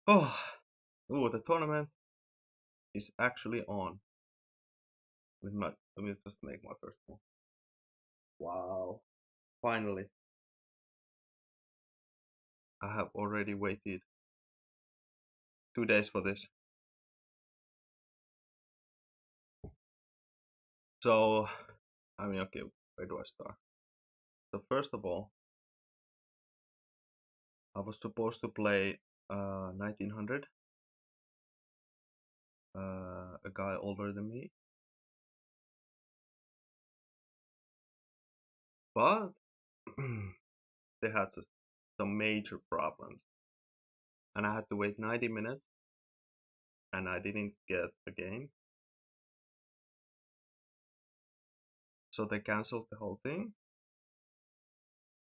Oh, the tournament is actually on. Let me just make my first move. Wow, finally. I have already waited 2 days for this. So, I mean, okay, where do I start? So first of all, I was supposed to play 1900, a guy older than me, but they had some major problems, and I had to wait 90 minutes, and I didn't get a game, so they canceled the whole thing.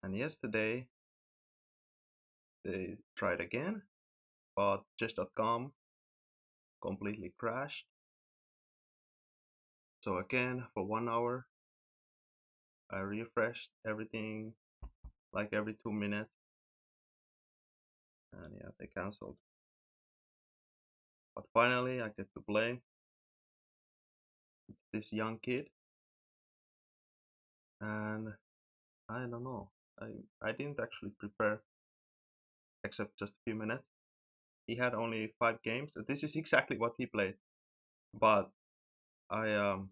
And yesterday they tried again, but chess.com completely crashed. So again, for 1 hour, I refreshed everything like every 2 minutes, and yeah, they canceled. But finally, I get to play. It's this young kid, and I don't know. I didn't actually prepare except just a few minutes. He had only 5 games. This is exactly what he played, but I um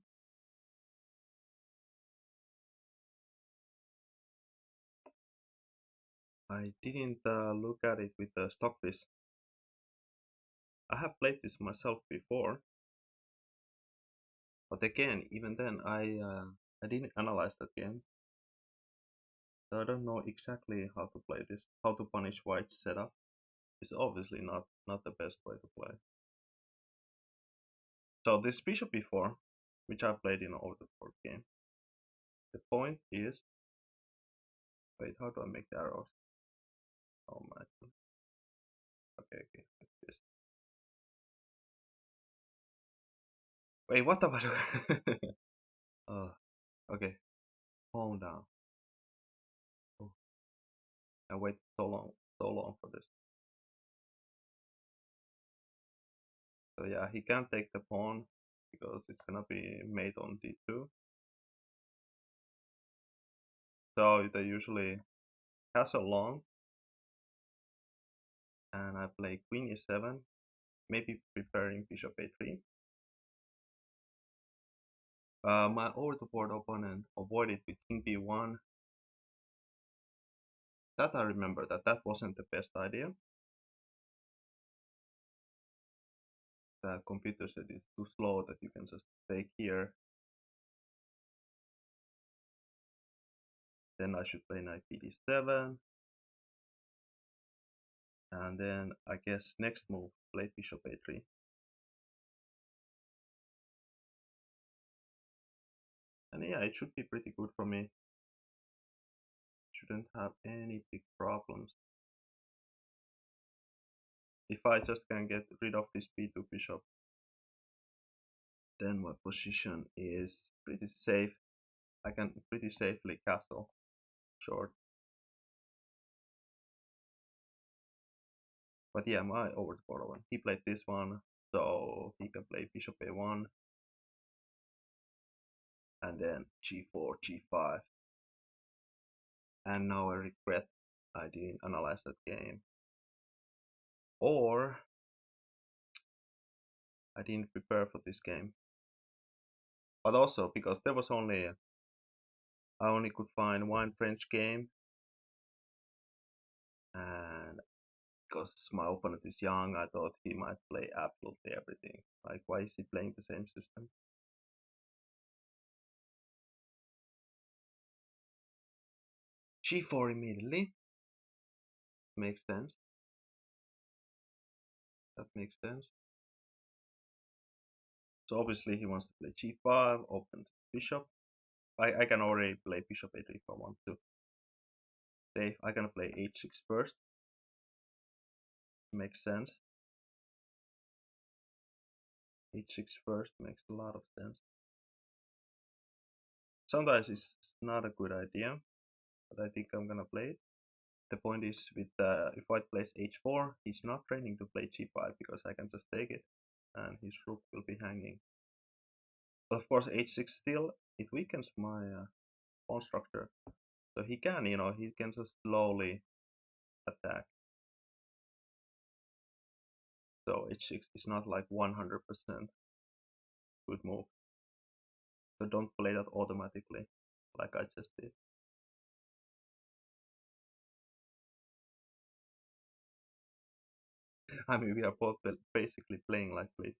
I didn't look at it with the stockfish. I have played this myself before, but again, even then, I didn't analyze that game, so I don't know exactly how to play this. How to punish white's setup is obviously not the best way to play. So this bishop before, which I played in over the board game. The point is, wait, how do I make the arrows? Oh my, okay, like this. Wait, what am I doing? Okay, calm down. Oh, I wait so long for this. So yeah, he can't take the pawn because it's gonna be made on d2. So they usually castle long, and I play queen e7, maybe preparing bishop a3. My over the board opponent avoided with king b1. That I remember that wasn't the best idea. The computer said it's too slow that you can just take here. Then I should play knight bd7, and then I guess next move play bishop a3. And yeah, it should be pretty good for me. Shouldn't have any big problems. If I just can get rid of this b2 bishop, then my position is pretty safe. I can pretty safely castle short. But yeah, my over the board one. He played this one, so he can play bishop a1, and then g4, g5. And now I regret I didn't analyze that game. Or I didn't prepare for this game. But also because there was I only could find one French game, and because my opponent is young, I thought he might play absolutely everything. Like, why is he playing the same system? G4 immediately. Makes sense. That makes sense. So obviously he wants to play G5, open bishop. I can already play bishop a3 if I want to. Safe. I can play h6 first. Makes sense. h6 first makes a lot of sense. Sometimes it's not a good idea, but I think I'm gonna play it. The point is with if white plays h4, he's not training to play g5 because I can just take it and his rook will be hanging. But of course h6 still, it weakens my pawn structure. So he can, he can just slowly attack. So h6 is not like 100% good move. So don't play that automatically, like I just did. I mean, we are both basically playing like blitz.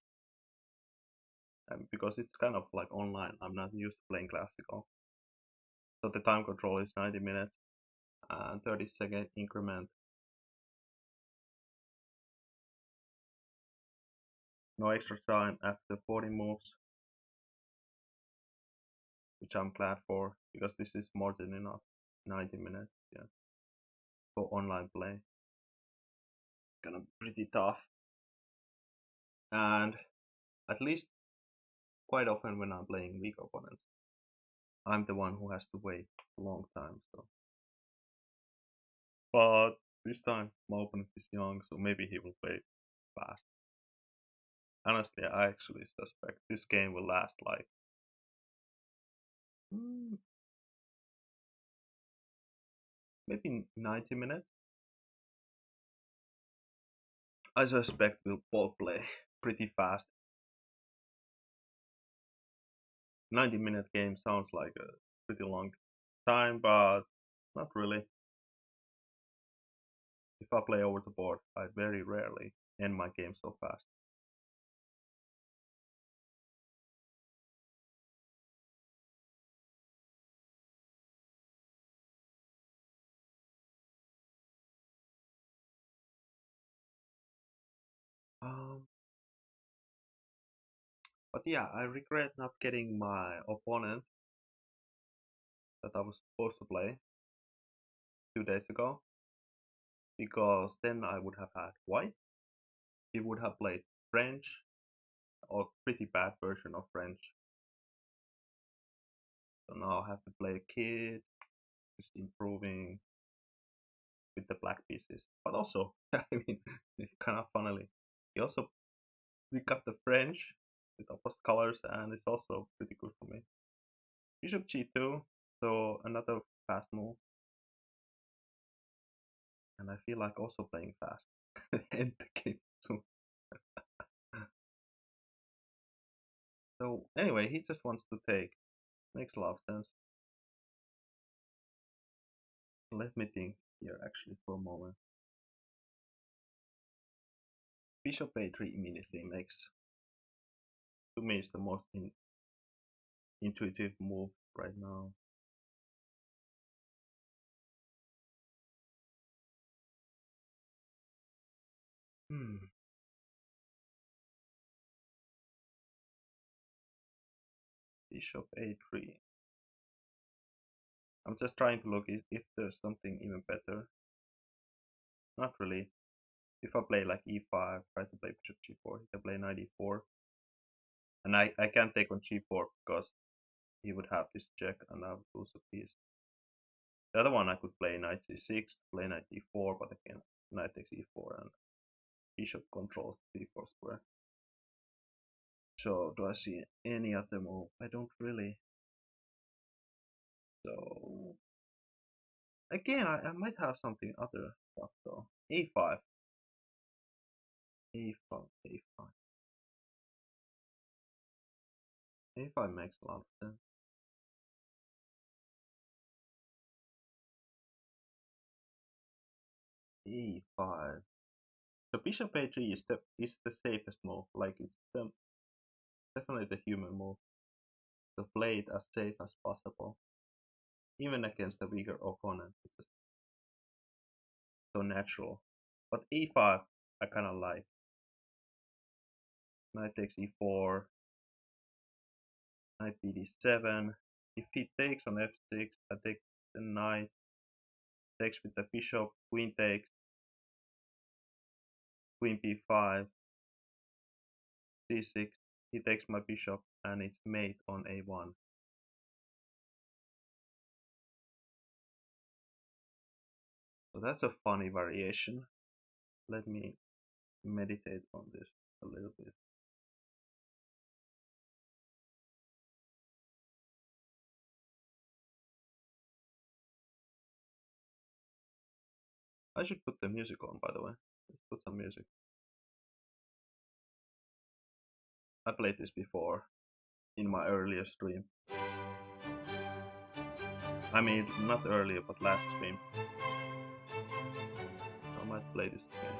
Because it's kind of like online, I'm not used to playing classical. So the time control is 90 minutes and 30-second increment. No extra time after 40 moves, which I'm glad for, because this is more than enough. 90 minutes, yeah, for online play. Gonna be pretty tough. And at least quite often when I'm playing weak opponents, I'm the one who has to wait a long time. So, but this time my opponent is young, so maybe he will play fast. Honestly, I actually suspect this game will last like maybe 90 minutes. I suspect we'll both play pretty fast. 90-minute game sounds like a pretty long time, but not really. If I play over the board, I very rarely end my game so fast. Um, but yeah, I regret not getting my opponent that I was supposed to play 2 days ago, because then I would have had white. He would have played French, or pretty bad version of French. So now I have to play a kid, just improving with the black pieces. But also, I mean, kind of funnily, he also we got the French with opposite colors, and it's also pretty good for me. Bishop g2, so another fast move, and I feel like also playing fast. End the game soon. So anyway, he just wants to take. Makes a lot of sense. Let me think here actually for a moment. Bishop a3 immediately makes, to me, it's the most intuitive move right now. Hmm. Bishop a3. I'm just trying to look if there's something even better. Not really. If I play like e5, try to play bishop g4, he can play knight e4. And I can't take on g4 because he would have this check and I would lose a piece. The other one I could play knight c6, play knight e4, but again, knight takes e4 and bishop controls d4 square. So do I see any other move? I don't really. So again, I might have something other stuff though. a5, a5, a5. a5 makes a lot of sense. e5. So bishop a3 is the safest move. Like it's definitely the human move. To play it as safe as possible, even against a weaker opponent. It's just so natural. But e5 I kind of like. Knight takes e4, knight bd7. If he takes on f6, I take the knight, takes with the bishop, queen takes, queen b5, c6. He takes my bishop, and it's mate on a1. So that's a funny variation. Let me meditate on this a little bit. I should put the music on, by the way. Let's put some music. I played this before in my earlier stream. I mean, not earlier, but last stream. I might play this again.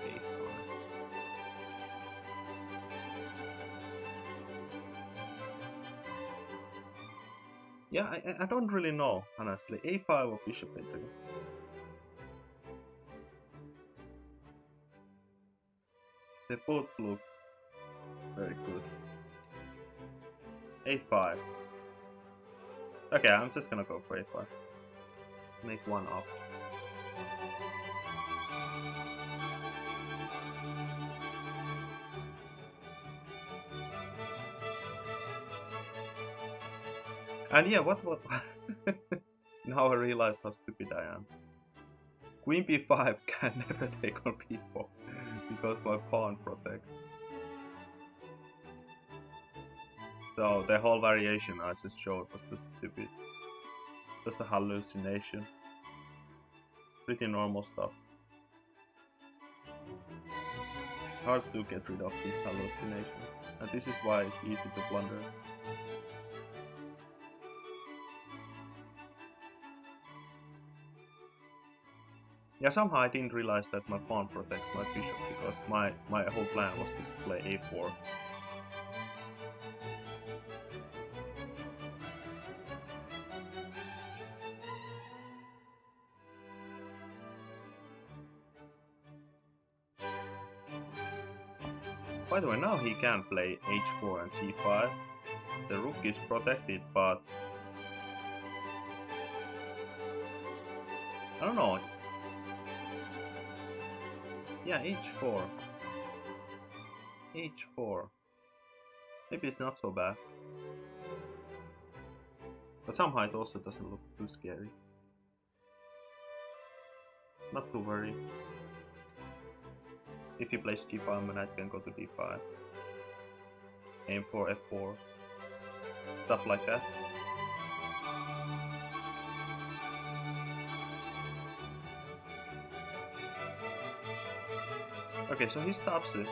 Okay. Yeah, I don't really know, honestly. A5 or bishop a3. They both look very good. A5. Okay, I'm just gonna go for a5. Make one up. And yeah, what? Now I realize how stupid I am. Queen b5 can never take on b4 because my pawn protects. So the whole variation I just showed was just stupid. Just a hallucination. Pretty normal stuff. Hard to get rid of these hallucinations. And this is why it's easy to blunder. Yeah, somehow I didn't realize that my pawn protects my bishop because my whole plan was to play a4. By the way, now he can play h4 and c5. The rook is protected, but I don't know. Yeah, h4. h4. Maybe it's not so bad. But somehow it also doesn't look too scary. Not to worry. If he plays g5, my knight can go to d5. Aim for f4. Stuff like that. Okay, so he stops it.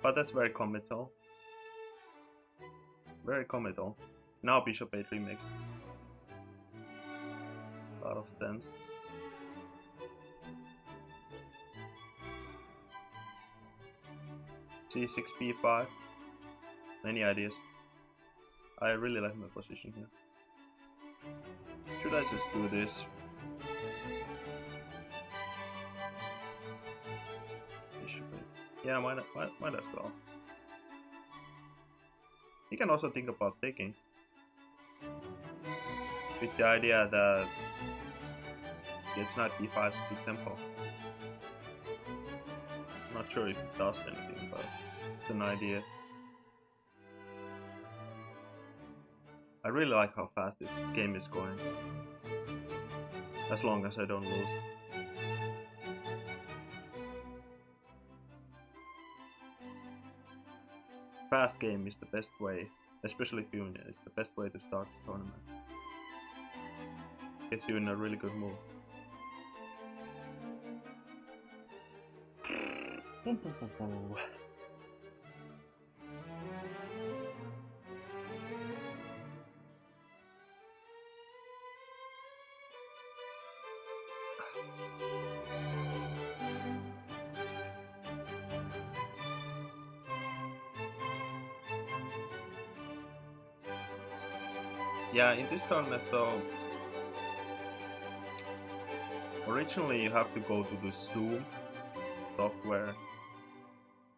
But that's very committal. Very committal. Now bishop a3 makes a lot of sense. c6 b5. Many ideas. I really like my position here. Should I just do this? Yeah, might as well. You can also think about taking. With the idea that it's not d5 to tempo. Not sure if it does anything, but it's an idea. I really like how fast this game is going. As long as I don't lose. Fast game is the best way, especially if you win, it's the best way to start the tournament. Gets you in a really good mood. Yeah, in this tournament, so originally you have to go to the Zoom software,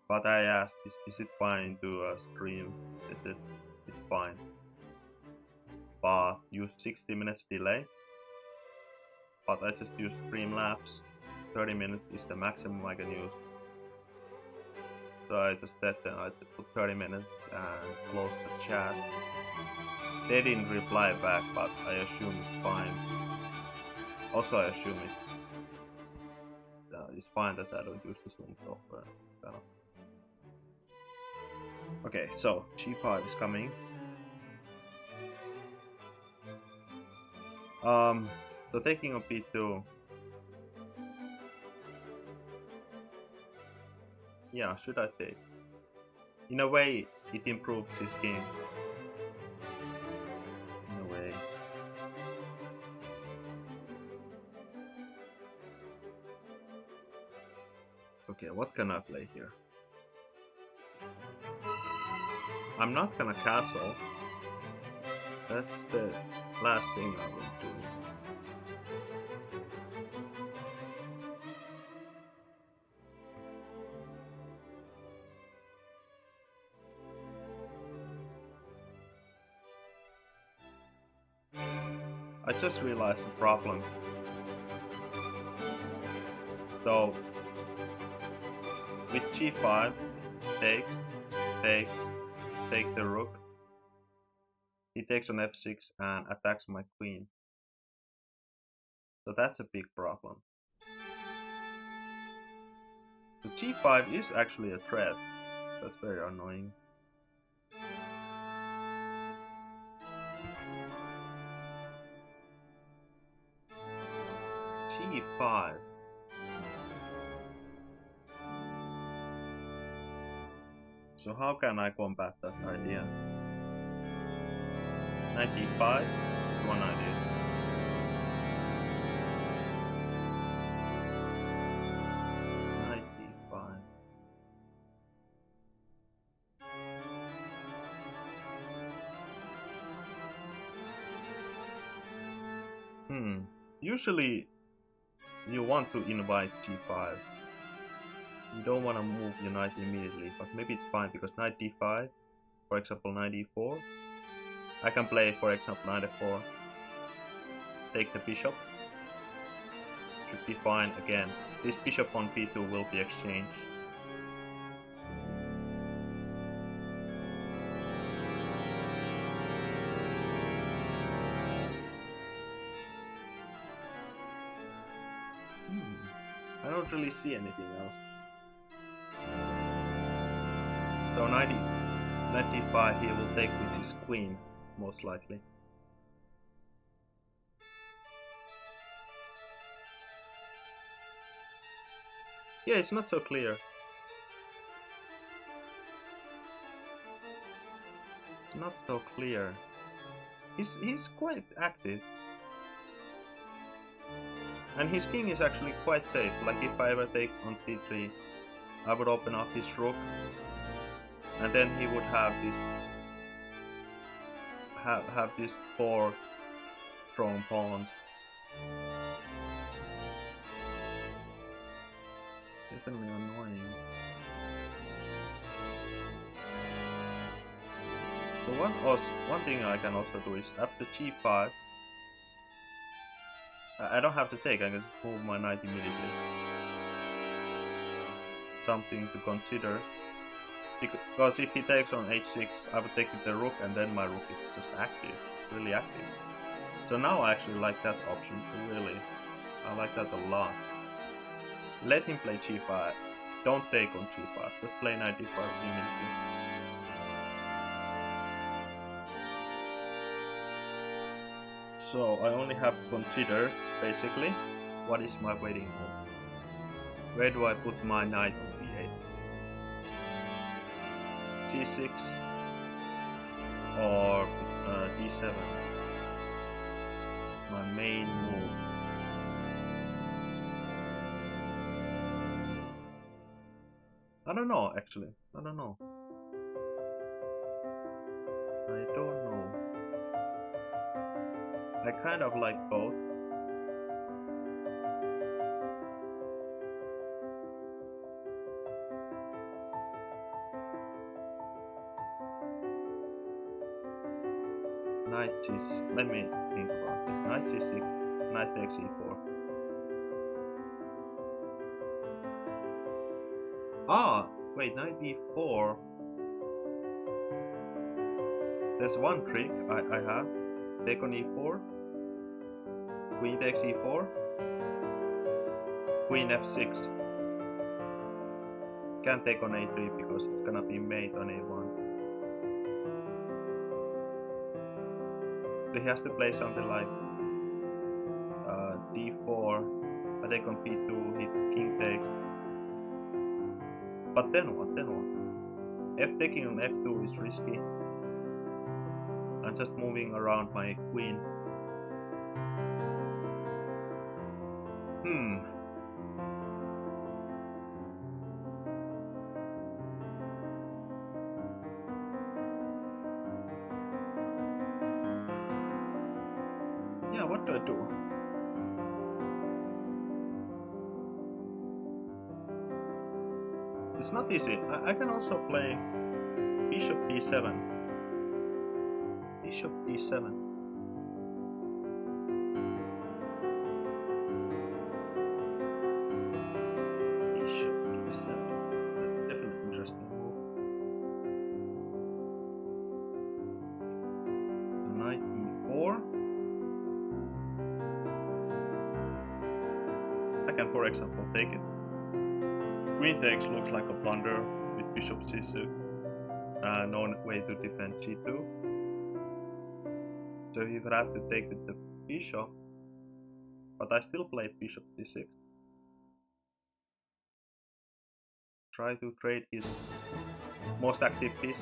but I asked, is it fine to stream? They said it's fine, but use 60 minutes delay. But I just use Streamlabs. 30 minutes is the maximum I can use. So I just said that I put 30 minutes and close the chat. They didn't reply back, but I assume it's fine. Also, I assume it's fine that I don't use the zoom software. Kind of. Okay, so g5 is coming. So taking on b2. Yeah, should I take? In a way, it improves his game. In a way. Okay, what can I play here? I'm not gonna castle. That's the last thing I will do. I just realized the problem. So with g5, takes, take the rook. He takes on f6 and attacks my queen. So that's a big problem. So g5 is actually a threat. That's very annoying. g5. So how can I combat that idea? Knight d5 is one idea. Knight d5. Usually you want to invite g5. You don't want to move your knight immediately, but maybe it's fine because knight d5, for example knight d4. I can play, for example, knight f4. Take the bishop. Should be fine again. This bishop on b2 will be exchanged. I don't really see anything else. So knight d5 he will take with his queen, most likely. Yeah, it's not so clear. It's not so clear. He's quite active. And his king is actually quite safe. Like if I ever take on c3, I would open up his rook, and then he would have this have these 4 strong pawns. Definitely annoying. So one thing I can also do is after g5, I don't have to take, I can just move my knight immediately. Something to consider. Because if he takes on h6, I would take with the rook and then my rook is just active, really active. So now I actually like that option, really. I like that a lot. Let him play g5. Don't take on g5, just play knight d5 immediately. So I only have to consider, basically, what is my waiting move. Where do I put my knight on b8? g6 or d7? My main move. I don't know, actually. I don't know. I don't know. I kind of like both. Knight c6. Let me think about this. Knight c6. Knight takes e4. Ah, wait. Knight e4. There's one trick I have. Take on e4. Queen takes e4. Queen f6. Can't take on a3 because it's gonna be mate on a1. So he has to play something like d4. I take on p2, he king takes. But then what? F taking on f2 is risky. I'm just moving around my queen. Yeah, what do I do? It's not easy. I can also play bishop d7. Bishop d7. Bishop d7. That's definitely interesting move. So knight e4. I can, for example, take it. Queen takes looks like a blunder with bishop c6. No way to defend g2. So he would have to take with the bishop, but I still play bishop c6. Try to trade his most active piece.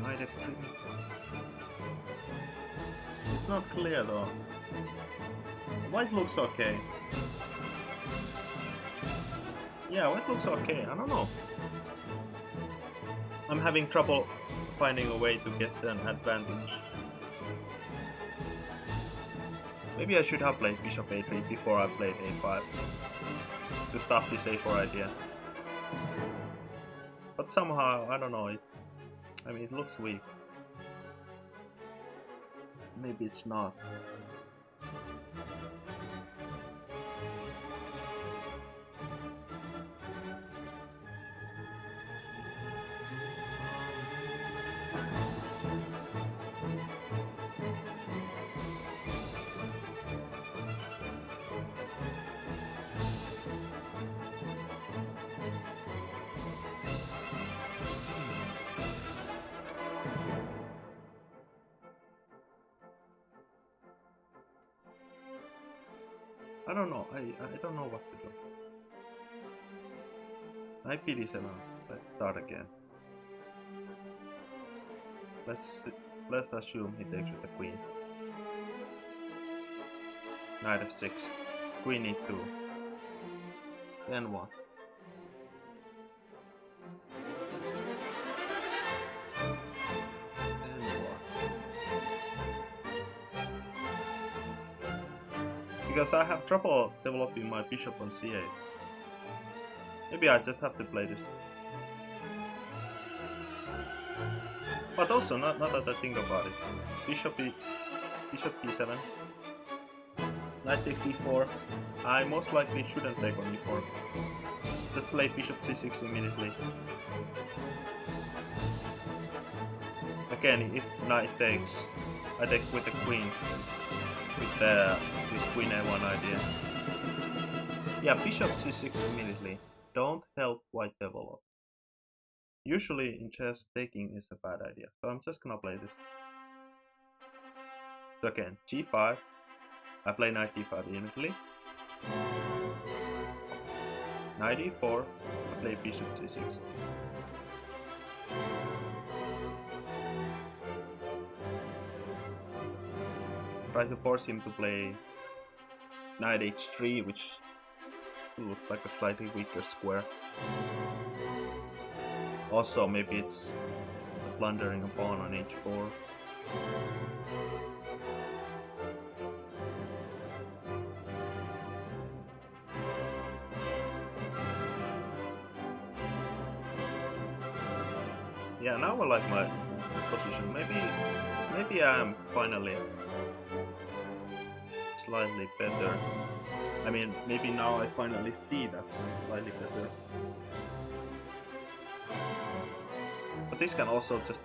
Knight f3. It's not clear though. White looks okay. Yeah, white looks okay. I don't know. I'm having trouble finding a way to get an advantage. Maybe I should have played bishop a3 before I played a5 to stop this a4 idea. But somehow, I don't know, it looks weak. Maybe it's not. I don't know. I don't know what to do. Knight d7. Let's start again. Let's assume he takes with the queen. Knight f6. Queen e2. Then what? Because I have trouble developing my bishop on c8. Maybe I just have to play this. But also, not that I think about it. Bishop d7. Knight takes e4. I most likely shouldn't take on e4. Just play bishop c6 immediately. Again, if knight takes, I take with the queen. With this queen a1 idea. Yeah, bishop c6 immediately. Don't help white develop. Usually in chess, taking is a bad idea. So I'm just gonna play this. So again, g5. I play knight d5 immediately. Knight e4. I play bishop c6. Try to force him to play knight h3, which looks like a slightly weaker square. Also, maybe it's blundering a pawn on h4. Yeah, now I like my position. Maybe I am finally slightly better. I mean, maybe now I finally see that slightly better. But this can also just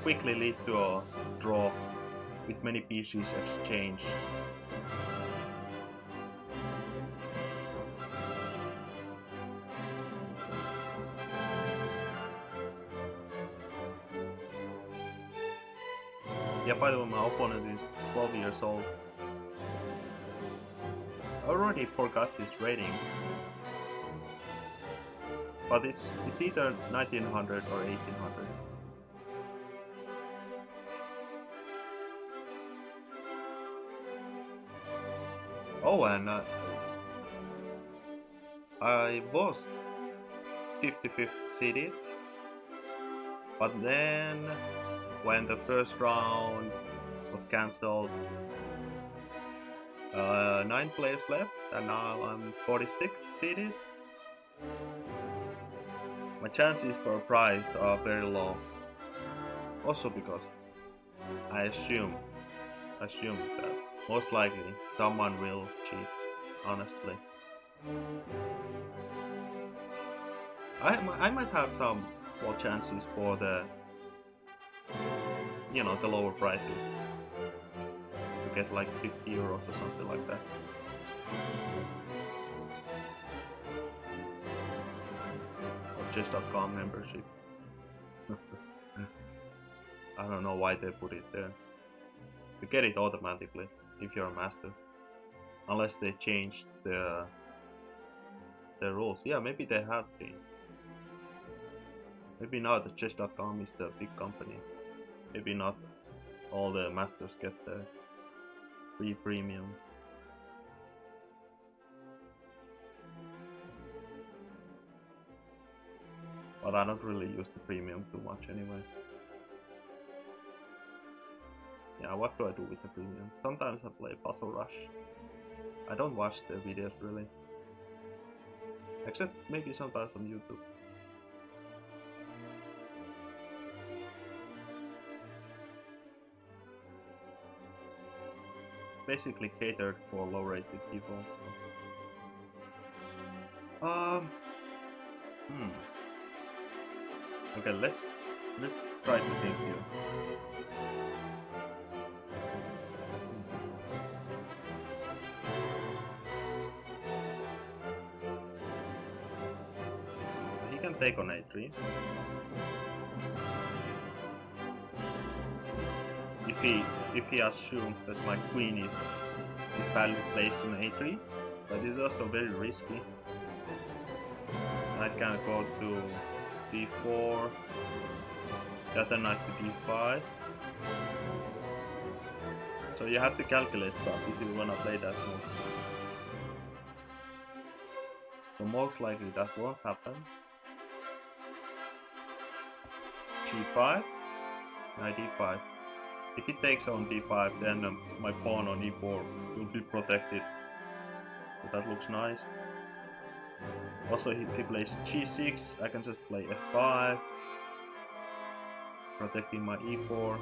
quickly lead to a draw with many pieces exchanged. Yeah, by the way, my opponent is 12 years old. I already forgot his rating. But it's either 1900 or 1800. Oh, and I was 55th seeded, but then when the first round was cancelled, 9 players left, and now I'm 46th seeded. My chances for a prize are very low. Also because I assume that most likely someone will cheat, honestly. I might have some more chances for the, the lower prices. To get like 50 euros or something like that. Or chess.com membership. I don't know why they put it there. You get it automatically if you're a master. Unless they changed the rules. Yeah, maybe they have changed. Maybe now the chess.com is the big company. Maybe not all the masters get the free premium. But I don't really use the premium too much anyway. Yeah, what do I do with the premium? Sometimes I play Puzzle Rush. I don't watch their videos really. Except maybe sometimes on YouTube. Basically catered for low-rated people. Okay, let's try to think here. He can take on a3. If he assumes that my queen is badly placed on a3, but it's also very risky. Knight can go to d4, the other knight to d5. So you have to calculate stuff if you wanna play that move. So most likely that won't happen. g5, knight d5. If he takes on d5, then my pawn on e4 will be protected. So that looks nice. Also, if he plays g6, I can just play f5, protecting my e4.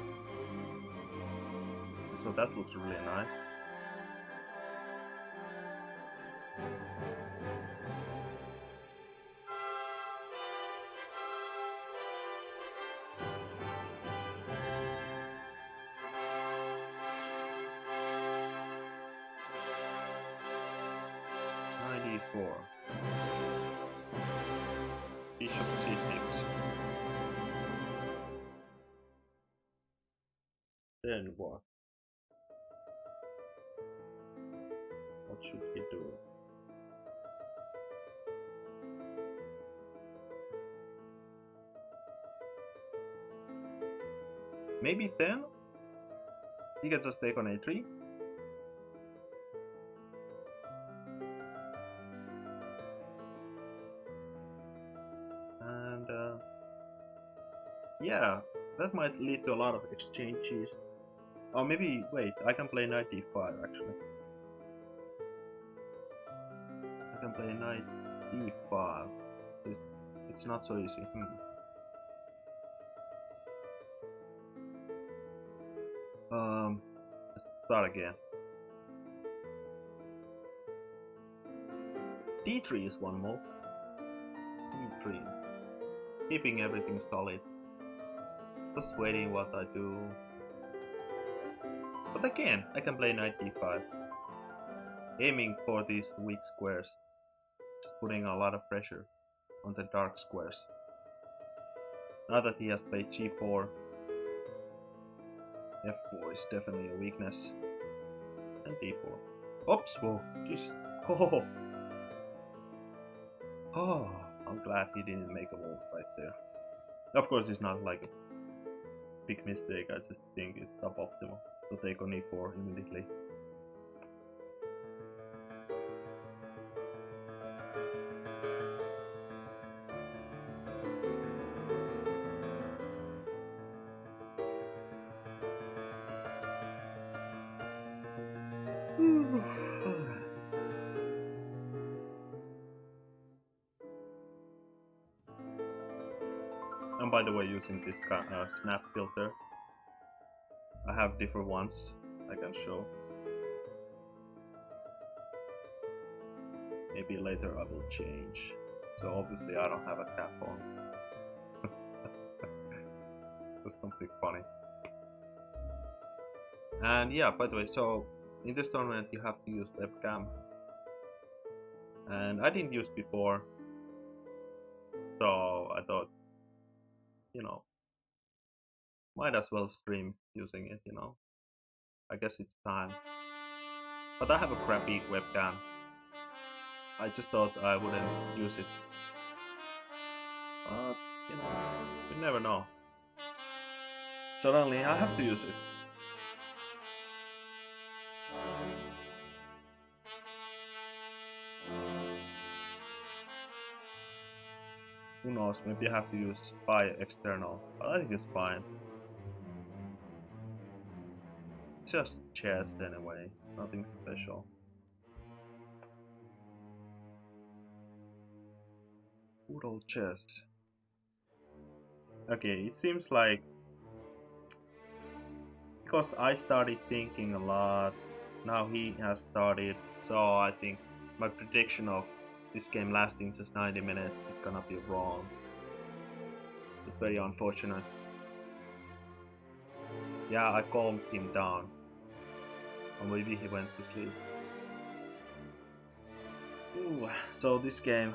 So that looks really nice. Knight e4. Bishop c6. Then what? What should he do? Maybe then he can just take on a3. And yeah, that might lead to a lot of exchanges. Or maybe, wait, I can play knight d5 actually. I can play knight d5. It's not so easy. Let's start again. d3 is one move. d3. Keeping everything solid. Just waiting what I do. But again, I can play knight d5. Aiming for these weak squares. Just putting a lot of pressure on the dark squares. Now that he has played g4. F4 is definitely a weakness. And D4. Oops, whoa, jeez. Oh, oh, I'm glad he didn't make a move right there. Of course, it's not like a big mistake, I just think it's suboptimal to take on E4 immediately. And by the way, using this snap filter, I have different ones I can show. Maybe later I will change. So obviously I don't have a cap on. That's something funny. And yeah, by the way, so in this tournament you have to use webcam. And I didn't use before. So I thought, you know, might as well stream using it, you know. I guess it's time. But I have a crappy webcam. I just thought I wouldn't use it. But, you know, you never know. Suddenly I have to use it. Who knows, maybe I have to use by external, but I think it's fine. It's just chess anyway, nothing special. Good old chess. Okay, it seems like because I started thinking a lot, now he has started, so I think my prediction of this game lasting just 90 minutes is gonna be wrong. It's very unfortunate. Yeah, I calmed him down. Or maybe he went to sleep. Ooh, so this game,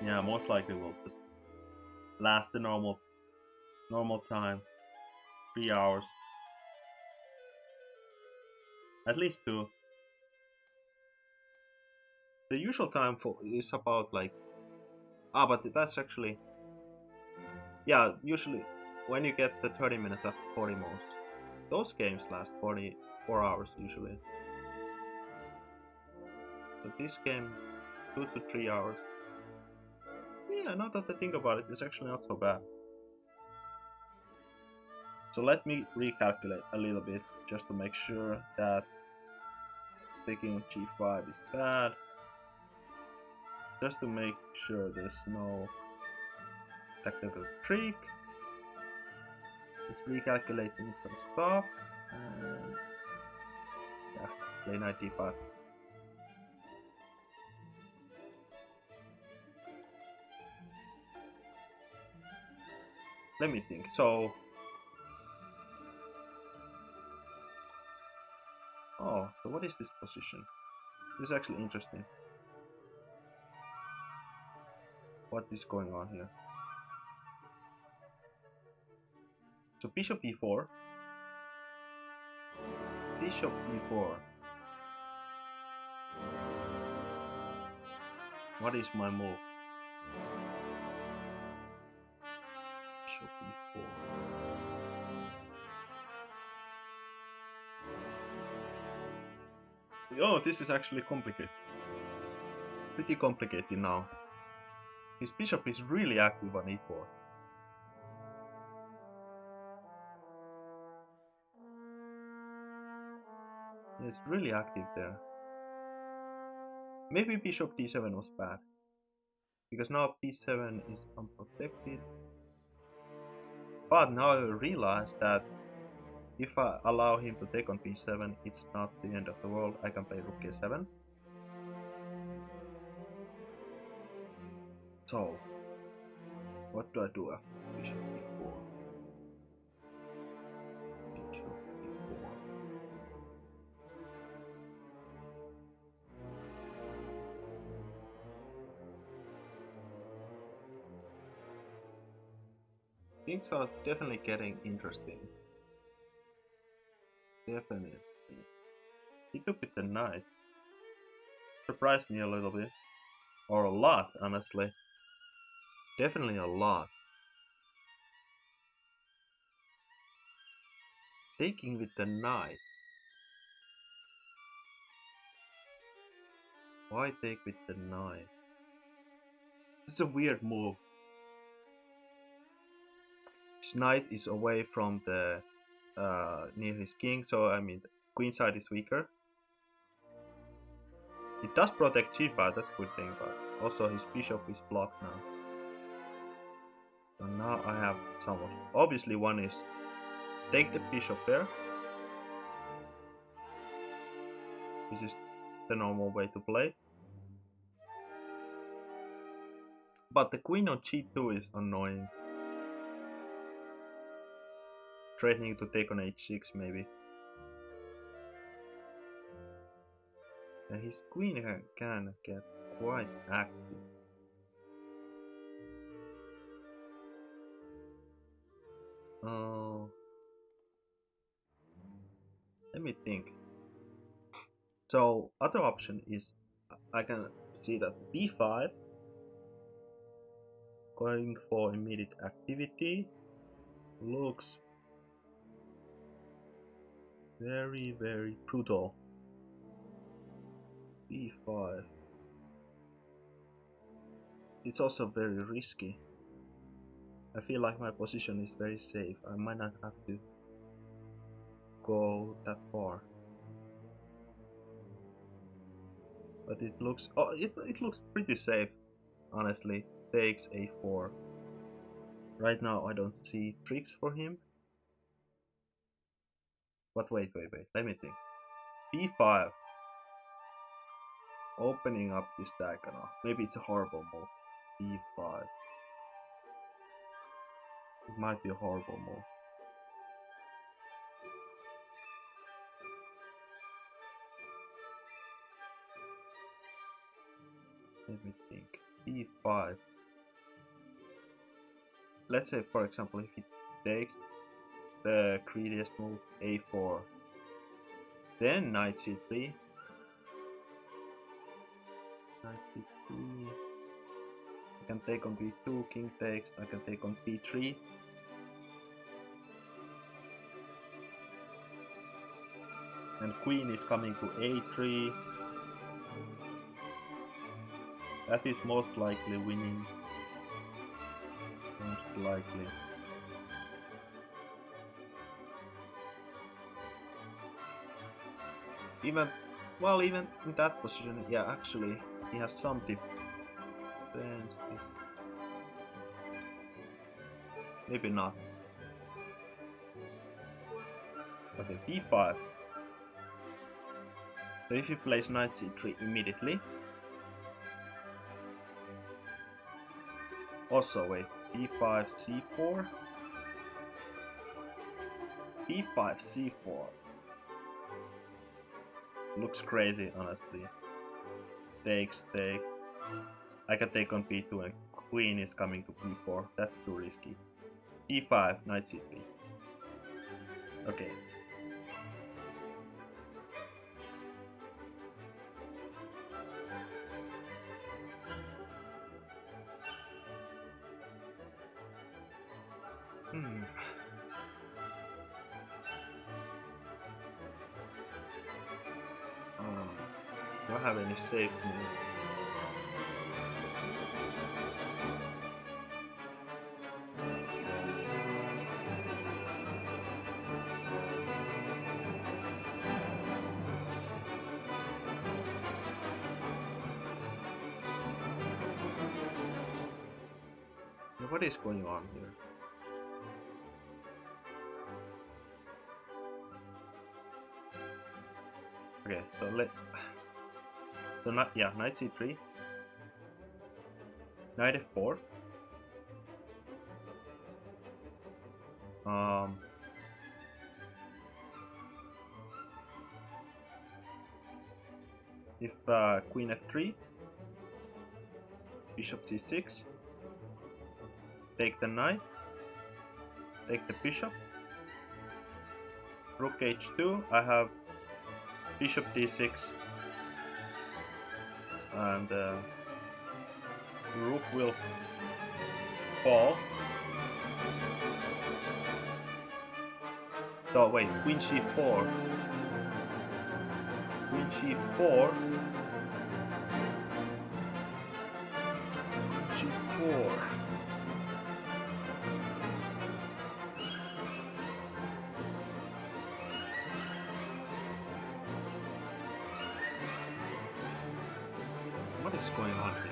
yeah, most likely will just last the normal time, 3 hours. At least 2. The usual time for is about like but that's actually, yeah, usually when you get the 30 minutes after 40 moves, those games last 44 hours usually. So this game 2 to 3 hours. Yeah, now that I think about it, it's actually not so bad. So let me recalculate a little bit just to make sure that taking g5 is bad. Just to make sure there's no technical trick. Just recalculating some stuff. And yeah, play knight d5. Let me think. So what is this position? This is actually interesting. What is going on here? So bishop e4. Bishop e4. What is my move? Bishop e4. Oh, this is actually complicated. Pretty complicated now. His bishop is really active on e4. It's really active there. Maybe bishop d7 was bad. Because now b7 is unprotected. But now I realize that if I allow him to take on b7, it's not the end of the world. I can play rook a7. So, what do I do after bishop e4? Bishop e4. Things are definitely getting interesting. Definitely. He took with the knight. Surprised me a little bit. Or a lot, honestly. Definitely a lot. Taking with the knight. Why take with the knight? This is a weird move. His knight is away from the near his king, so I mean the queen side is weaker. It does protect g5, that's a good thing, but also his bishop is blocked now. So now I have some of. Obviously one is take the bishop there. This is the normal way to play. But the queen on g2 is annoying. Threatening to take on h6 maybe. And his queen can get quite active. Let me think. So other option is I can see that b5 going for immediate activity looks very brutal. b5. It's also very risky. I feel like my position is very safe. I might not have to go that far. But it looks it looks pretty safe, honestly. Takes a4. Right now I don't see tricks for him. But wait, let me think. b5. Opening up this diagonal. Maybe it's a horrible move. b5. It might be a horrible move. Let me think. b5. Let's say, for example, if he takes the greediest move, a4, then knight c3. Knight c3. I can take on b2, king takes. I can take on b3. And queen is coming to a3. That is most likely winning. Most likely. Even in that position, yeah, actually, he has some defense. Maybe not. Okay, b5. So if he plays knight c3 immediately. Also, wait, b5 c4. b5 c4. Looks crazy, honestly. Takes. I can take on b2 and queen is coming to b4. That's too risky. b5, knight c3. Okay. Don't have any safe move. What is going on here? Okay, so knight c3, knight f4. If queen f3, bishop c6, take the knight, take the bishop. Rook h2, I have bishop d6, and rook will fall. So wait, queen c4. Queen g4. G4. What is going on here?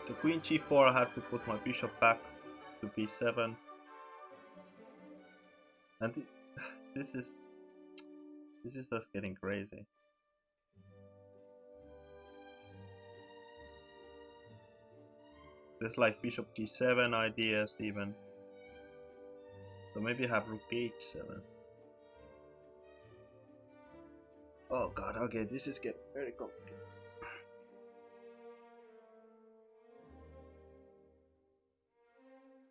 The queen g4, I have to put my bishop back to b7. And this is just getting crazy. There's like bishop g7 ideas even. So maybe I have rook h7. Oh god, okay, this is getting very complicated.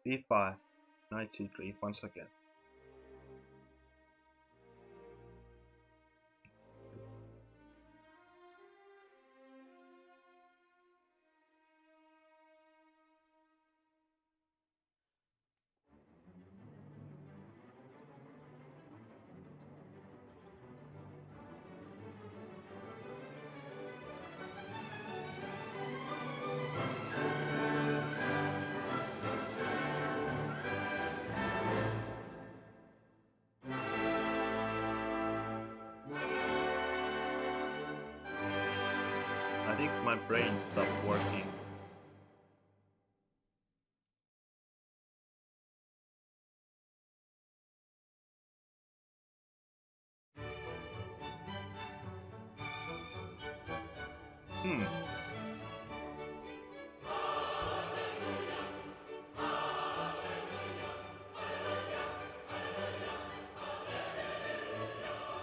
b5, knight c3 once again. I think my brain stopped working.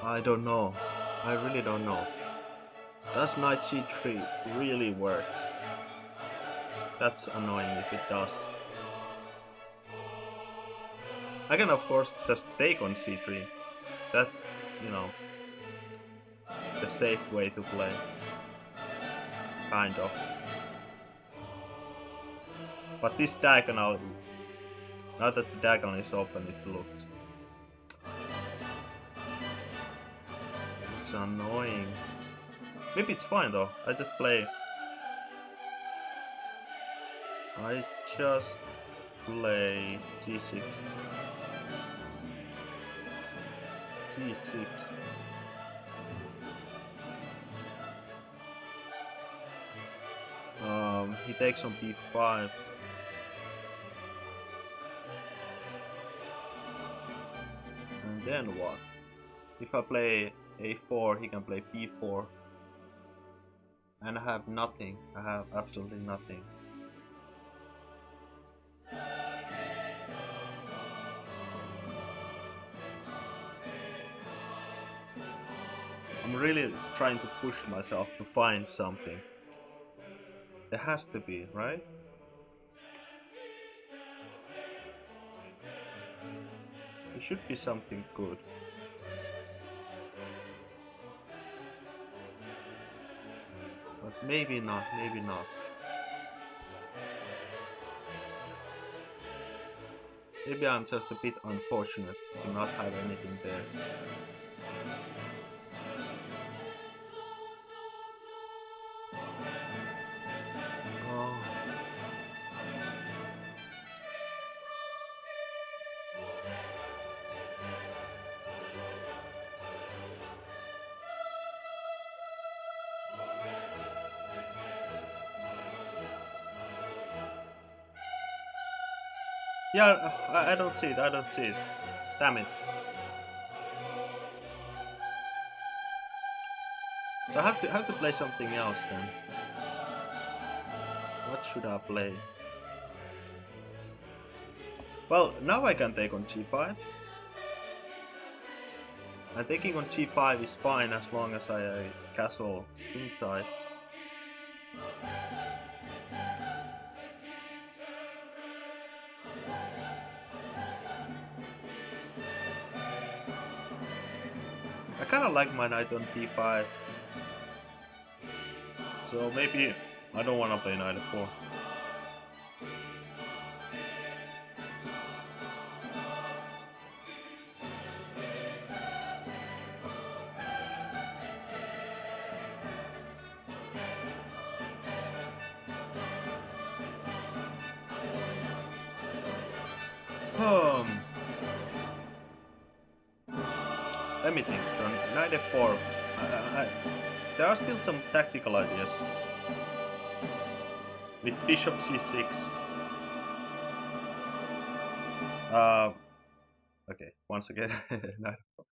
I don't know. I really don't know. Does knight c3 really work? That's annoying if it does. I can of course just take on c3. That's, you know, the safe way to play. Kind of. But this diagonal, now that the diagonal is open, it looks annoying. Maybe it's fine though. I just play g6. g6. He takes on b5. And then what? If I play a4, he can play b4. And I have nothing. I have absolutely nothing. I'm really trying to push myself to find something. There has to be, right? There should be something good. But maybe not, maybe not. Maybe I'm just a bit unfortunate to not have anything there. Oh. Yeah, I don't see it, I don't see it. Damn it. So I have to play something else then. What should I play? Well, now I can take on g5. And taking on g5 is fine as long as I castle inside. I kinda like my knight on d5. So maybe I don't wanna play knight f4. Let me think. So knight f4. There are still some tactical ideas. With bishop c6. Okay, once again, knight f4.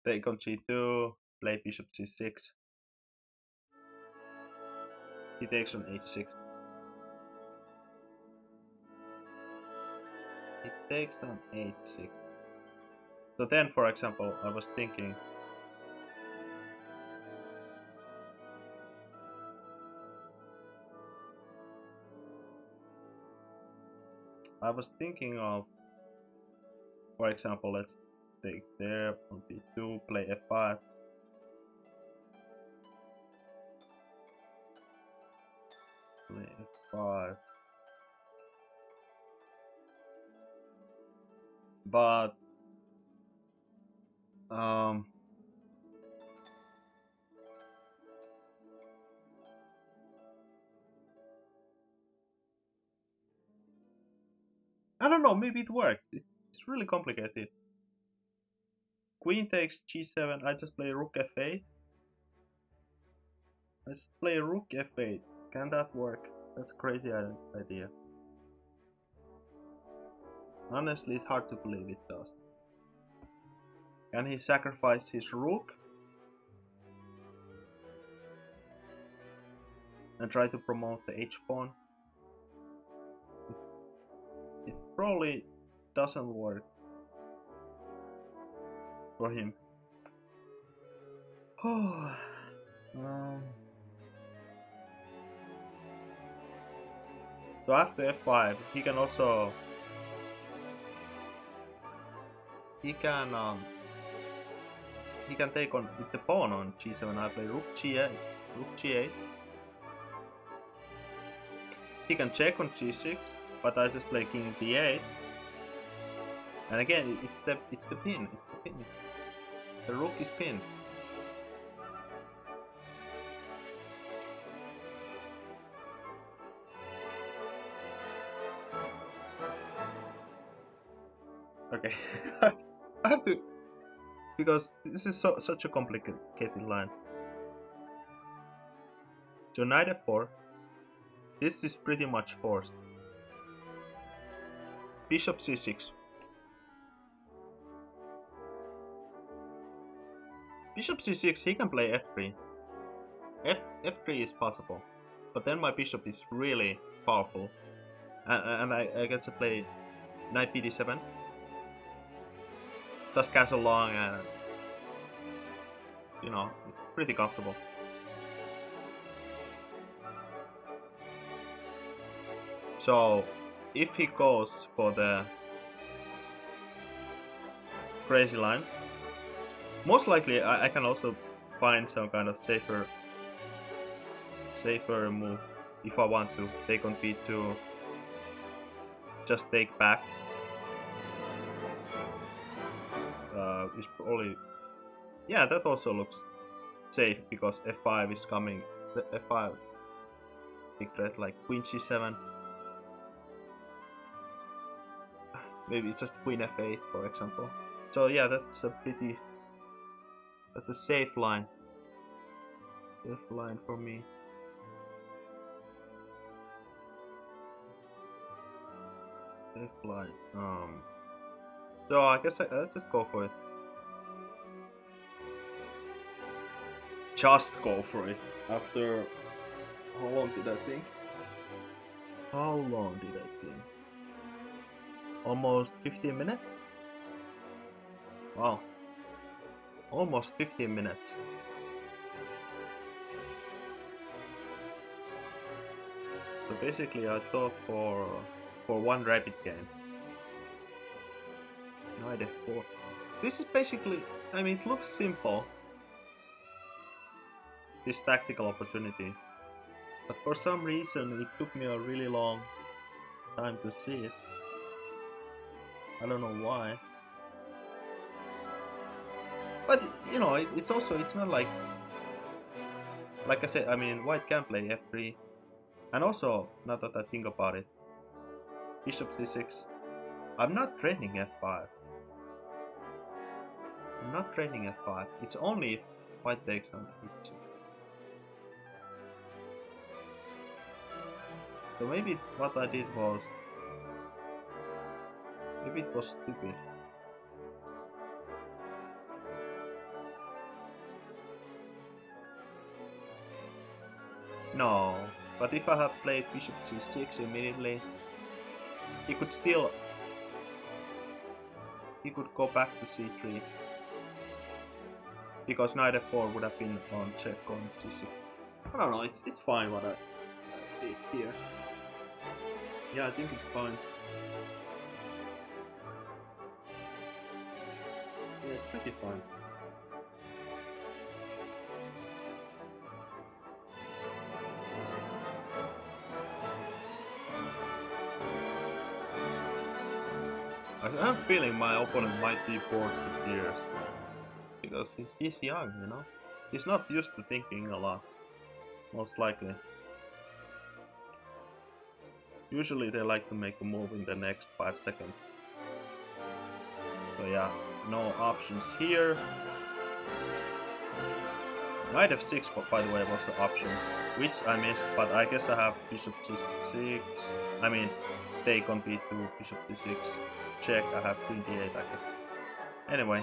Take on g2, play bishop c6. He takes on h6. He takes on h6. So then, for example, I was thinking of, for example, let's take there on b2, play f5. Play f5. But I don't know, maybe it works. It's really complicated. Queen takes g7, I just play rook f8. Let's play rook f8. Can that work? That's a crazy idea. Honestly, it's hard to believe it does. Can he sacrifice his rook? And try to promote the h-pawn? It probably doesn't work for him. So after f5, he can also he can take on with the pawn on g7. I play rook g8, rook g8. He can check on g6, but I just play king d8. And again, it's the pin. It's the pin. The rook is pinned. Okay, I have to, because this is such a complicated line. So knight f4. This is pretty much forced. Bishop c6. Bishop c6, he can play f3. F3 is possible, but then my bishop is really powerful, and I get to play knight bd7. Just castle long, and you know, it's pretty comfortable. So if he goes for the crazy line, most likely I can also find some kind of safer move if I want to. Take on b2, just take back. Is probably, yeah, that also looks safe because f5 is coming. The f5 big threat like queen g7. Maybe just queen f8, for example. So yeah, that's a safe line. Safe line for me. Safe line. So I guess let's just go for it. Just go for it. After how long did I think? How long did I think? Almost 15 minutes? Wow. Almost 15 minutes. So basically I thought for one rapid game. Knight f4. This is basically, I mean, it looks simple, this tactical opportunity, but for some reason it took me a really long time to see it. I don't know why. But you know, it's also, it's not like I said, I mean, white can play f3, and also, now that I think about it, bishop c6. I'm not threatening f5. I'm not threatening f5. It's only if white takes on h6. So maybe what I did was, maybe it was stupid. No, but if I had played bishop c6 immediately, he could still, he could go back to c3, because knight f4 would have been on check on c6. I don't know, it's fine what I did here. Yeah, I think it's fine. Yeah, it's pretty fine. I have a feeling my opponent might be bored to tears, because he's young, you know? He's not used to thinking a lot, most likely. Usually they like to make a move in the next 5 seconds. So yeah, no options here. Knight f6, by the way, was the option, which I missed, but I guess I have bishop c6. I mean, take on b2, bishop c6, check, I have queen d8, I guess. Anyway.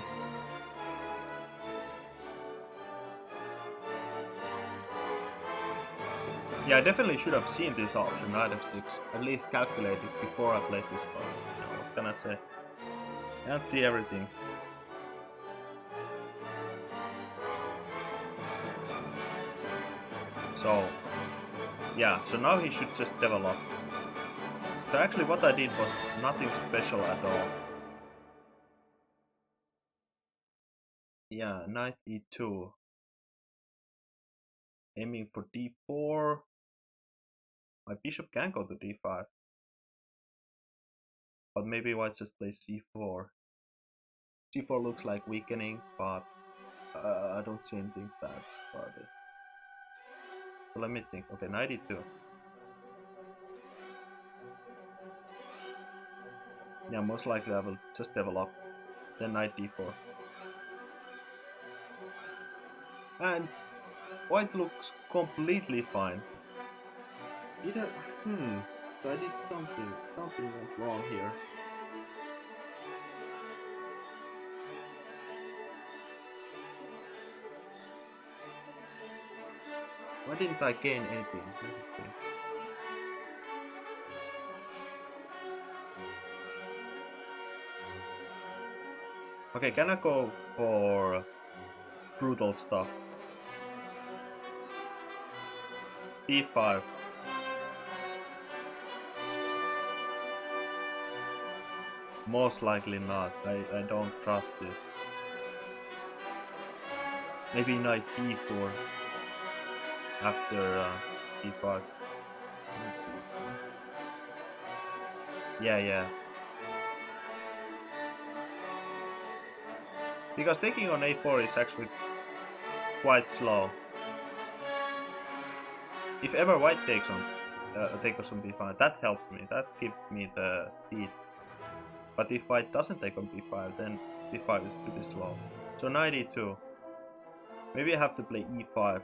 Yeah, I definitely should have seen this option, knight f6, at least calculate it before I played this part. You know, what can I say? Can't see everything. So, yeah, so now he should just develop. So actually what I did was nothing special at all. Yeah, knight e2. Aiming for d4. My bishop can go to d5. But maybe white just plays c4. c4 looks like weakening, but I don't see anything bad about it. So let me think. Okay, knight e2. Yeah, most likely I will just develop. Then knight d4. And white looks completely fine. So I did something went wrong here. Why didn't I gain anything? Okay, can I go for brutal stuff? e5. Most likely not. I don't trust it. Maybe knight e4 after e5. Yeah. Because taking on a4 is actually quite slow. If ever white takes on b5, that helps me. That gives me the speed. But if white doesn't take on b5, then b5 is pretty slow. So knight e2. Maybe I have to play e5.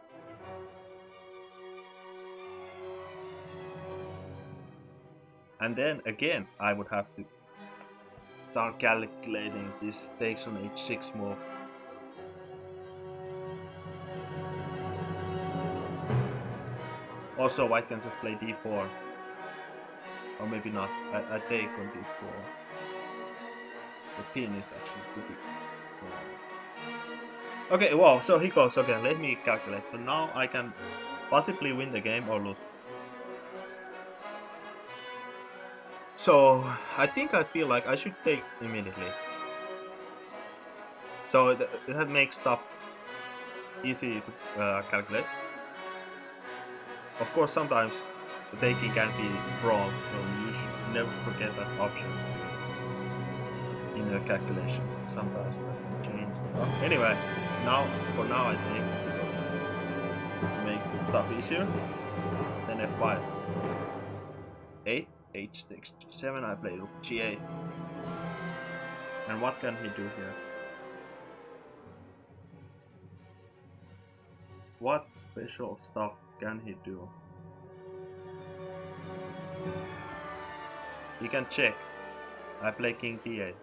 And then again, I would have to start calculating this takes on h6 move. Also, white can just play d4. Or maybe not. I take on d4. The pin is actually pretty small. Okay, wow, so he goes. Okay, let me calculate. So now I can possibly win the game or lose. So I think I feel like I should take immediately. So that makes stuff easy to calculate. Of course, sometimes the taking can be wrong, so you should never forget that option in the calculation. Sometimes that can change stuff. Anyway, for now I think to make stuff easier, then f5. 8, h takes g7, I play rook g8. And what can he do here? What special stuff can he do? He can check. I play king d8.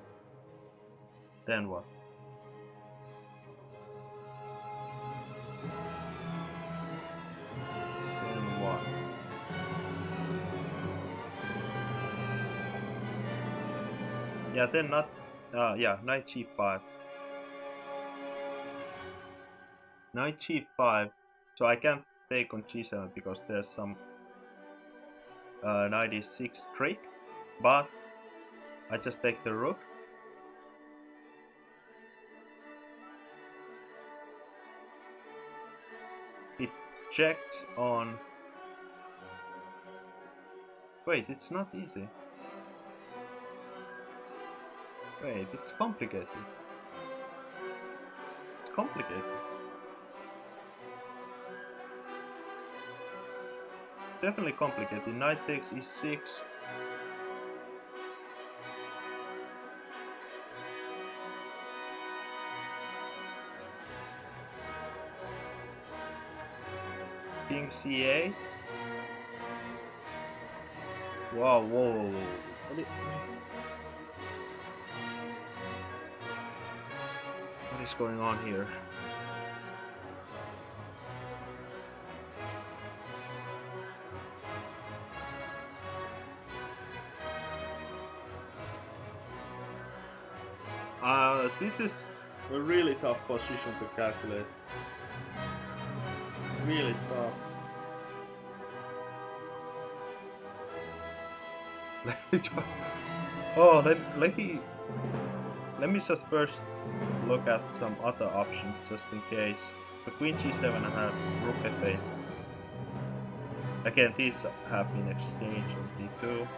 Then what? Then what? Yeah, then not. Yeah, knight g5. Knight g5. So I can't take on g7 because there's some knight e6 trick. But I just take the rook. It checks on. Wait, it's not easy. Wait, it's complicated. It's complicated. Definitely complicated. Knight takes e6. King c8. Wow, whoa. What is going on here? This is a really tough position to calculate. Really tough. Oh, let me just first look at some other options just in case. The queen g7 I have rook f8. Again, these have been exchanged on d2.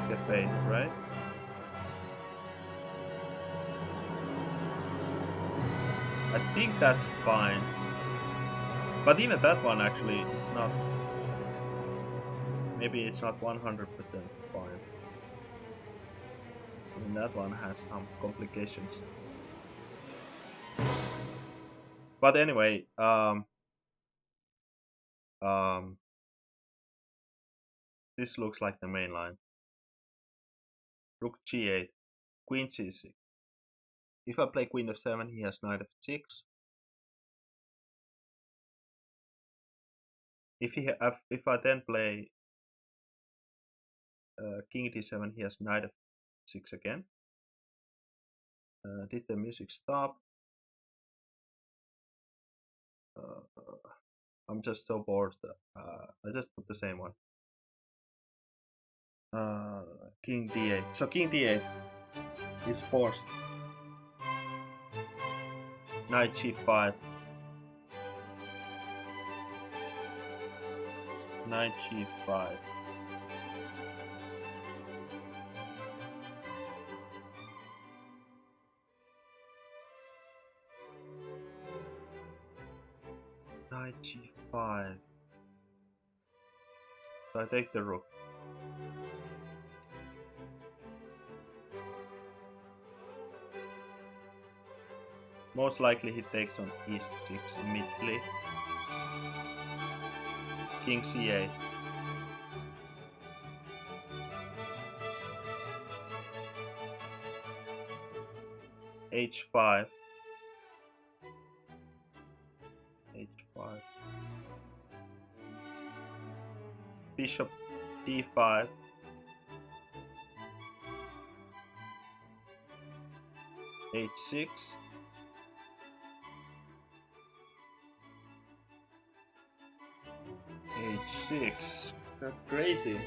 F8, right? I think that's fine. But even that one actually, it's not. Maybe it's not 100% fine. And that one has some complications. But anyway, this looks like the main line. Rook g8, queen c6. If I play queen f7, he has knight f6. If I then play king d7, he has knight f6 again. Did the music stop? I'm just so bored. I just put the same one. King d8. So king d8 is forced. Knight g5. Knight g5. Knight g5. So I take the rook. Most likely he takes on e6 immediately. King c8. h5. h5. Bishop d5. h6. h6. That's crazy.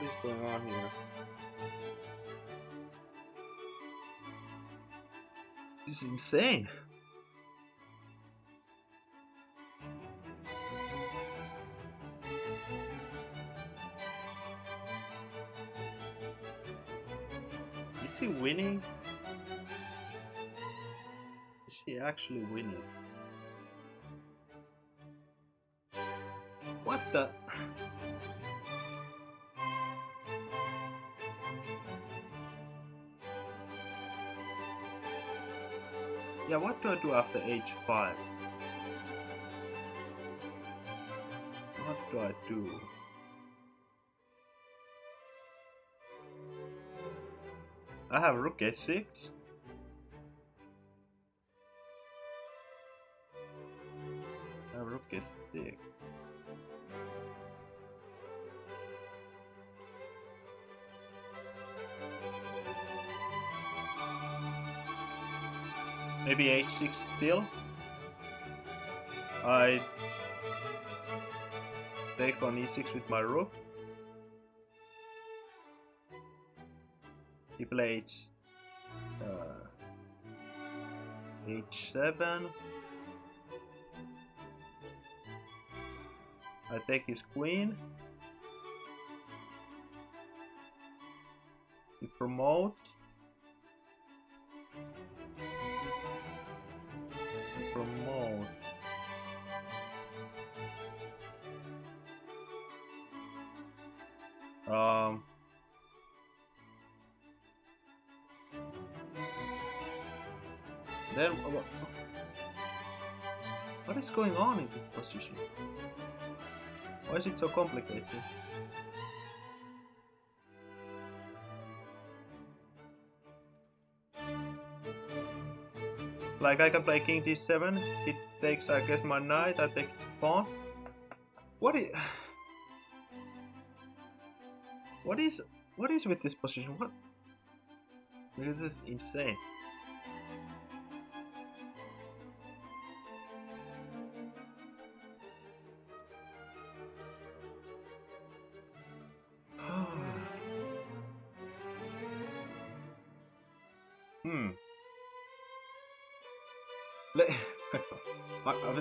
What is going on here? This is insane. Is he winning? Is he actually winning? What the? Yeah, what do I do after h5? What do I do? I have rook h6. I have rook h6. Maybe h6 still. I take on e6 with my rook. He plays h7. I take his queen. He promotes. Promote. Then what is going on in this position? Why is it so complicated? Like I can play king d7, it takes I guess my knight, I take his pawn. What is with this position? What? This is insane.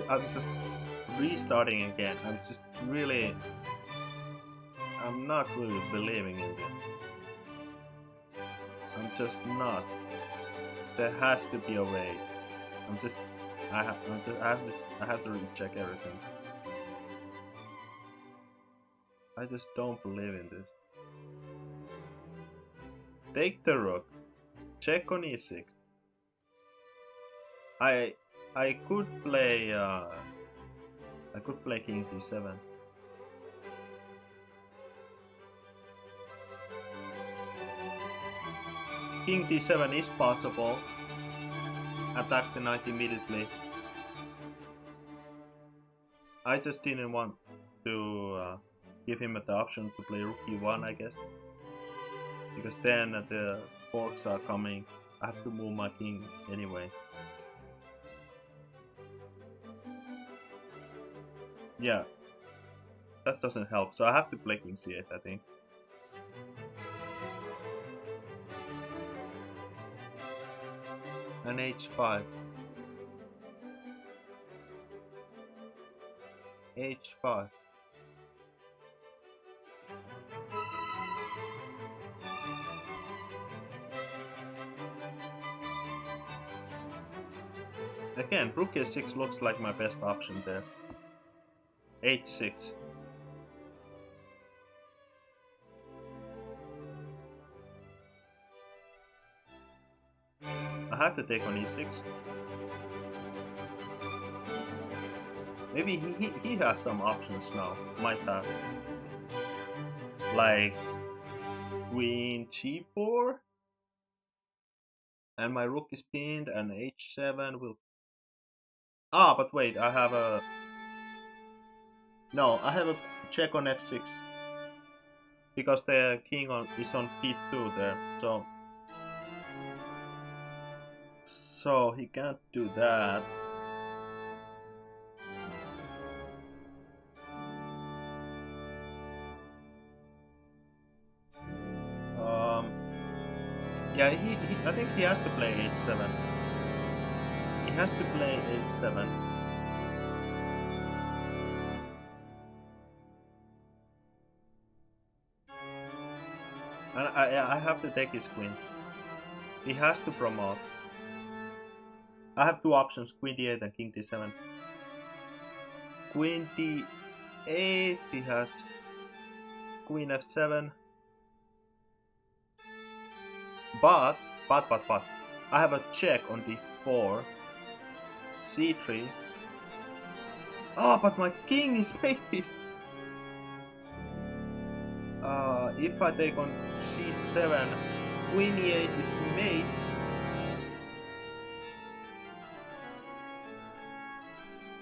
I'm just restarting again. I'm not really believing in this. I'm just not. There has to be a way. I have to recheck everything. I just don't believe in this. Take the rook. Check on e6. I could play king d7. King d7 is possible. Attack the knight immediately. I just didn't want to give him the option to play rook e1, I guess. Because then the forks are coming. I have to move my king anyway. Yeah, that doesn't help. So I have to play king c8, I think. And h5. h5. Again, rook a6 looks like my best option there. h6. I have to take on e6. Maybe he has some options now. Might have. Like queen g4. And my rook is pinned and h7 will... Ah, but wait, I have a... No, I have a check on f6. Because the king is on p2 there, so... So he can't do that. I think he has to play h7. He has to play h7. And I have to take his queen. He has to promote. I have two options, queen d8 and king d7. Queen d8, he has queen f7. But, I have a check on d4. c3. Oh, but my king is mated. If I take on c7, queen e8 is mate.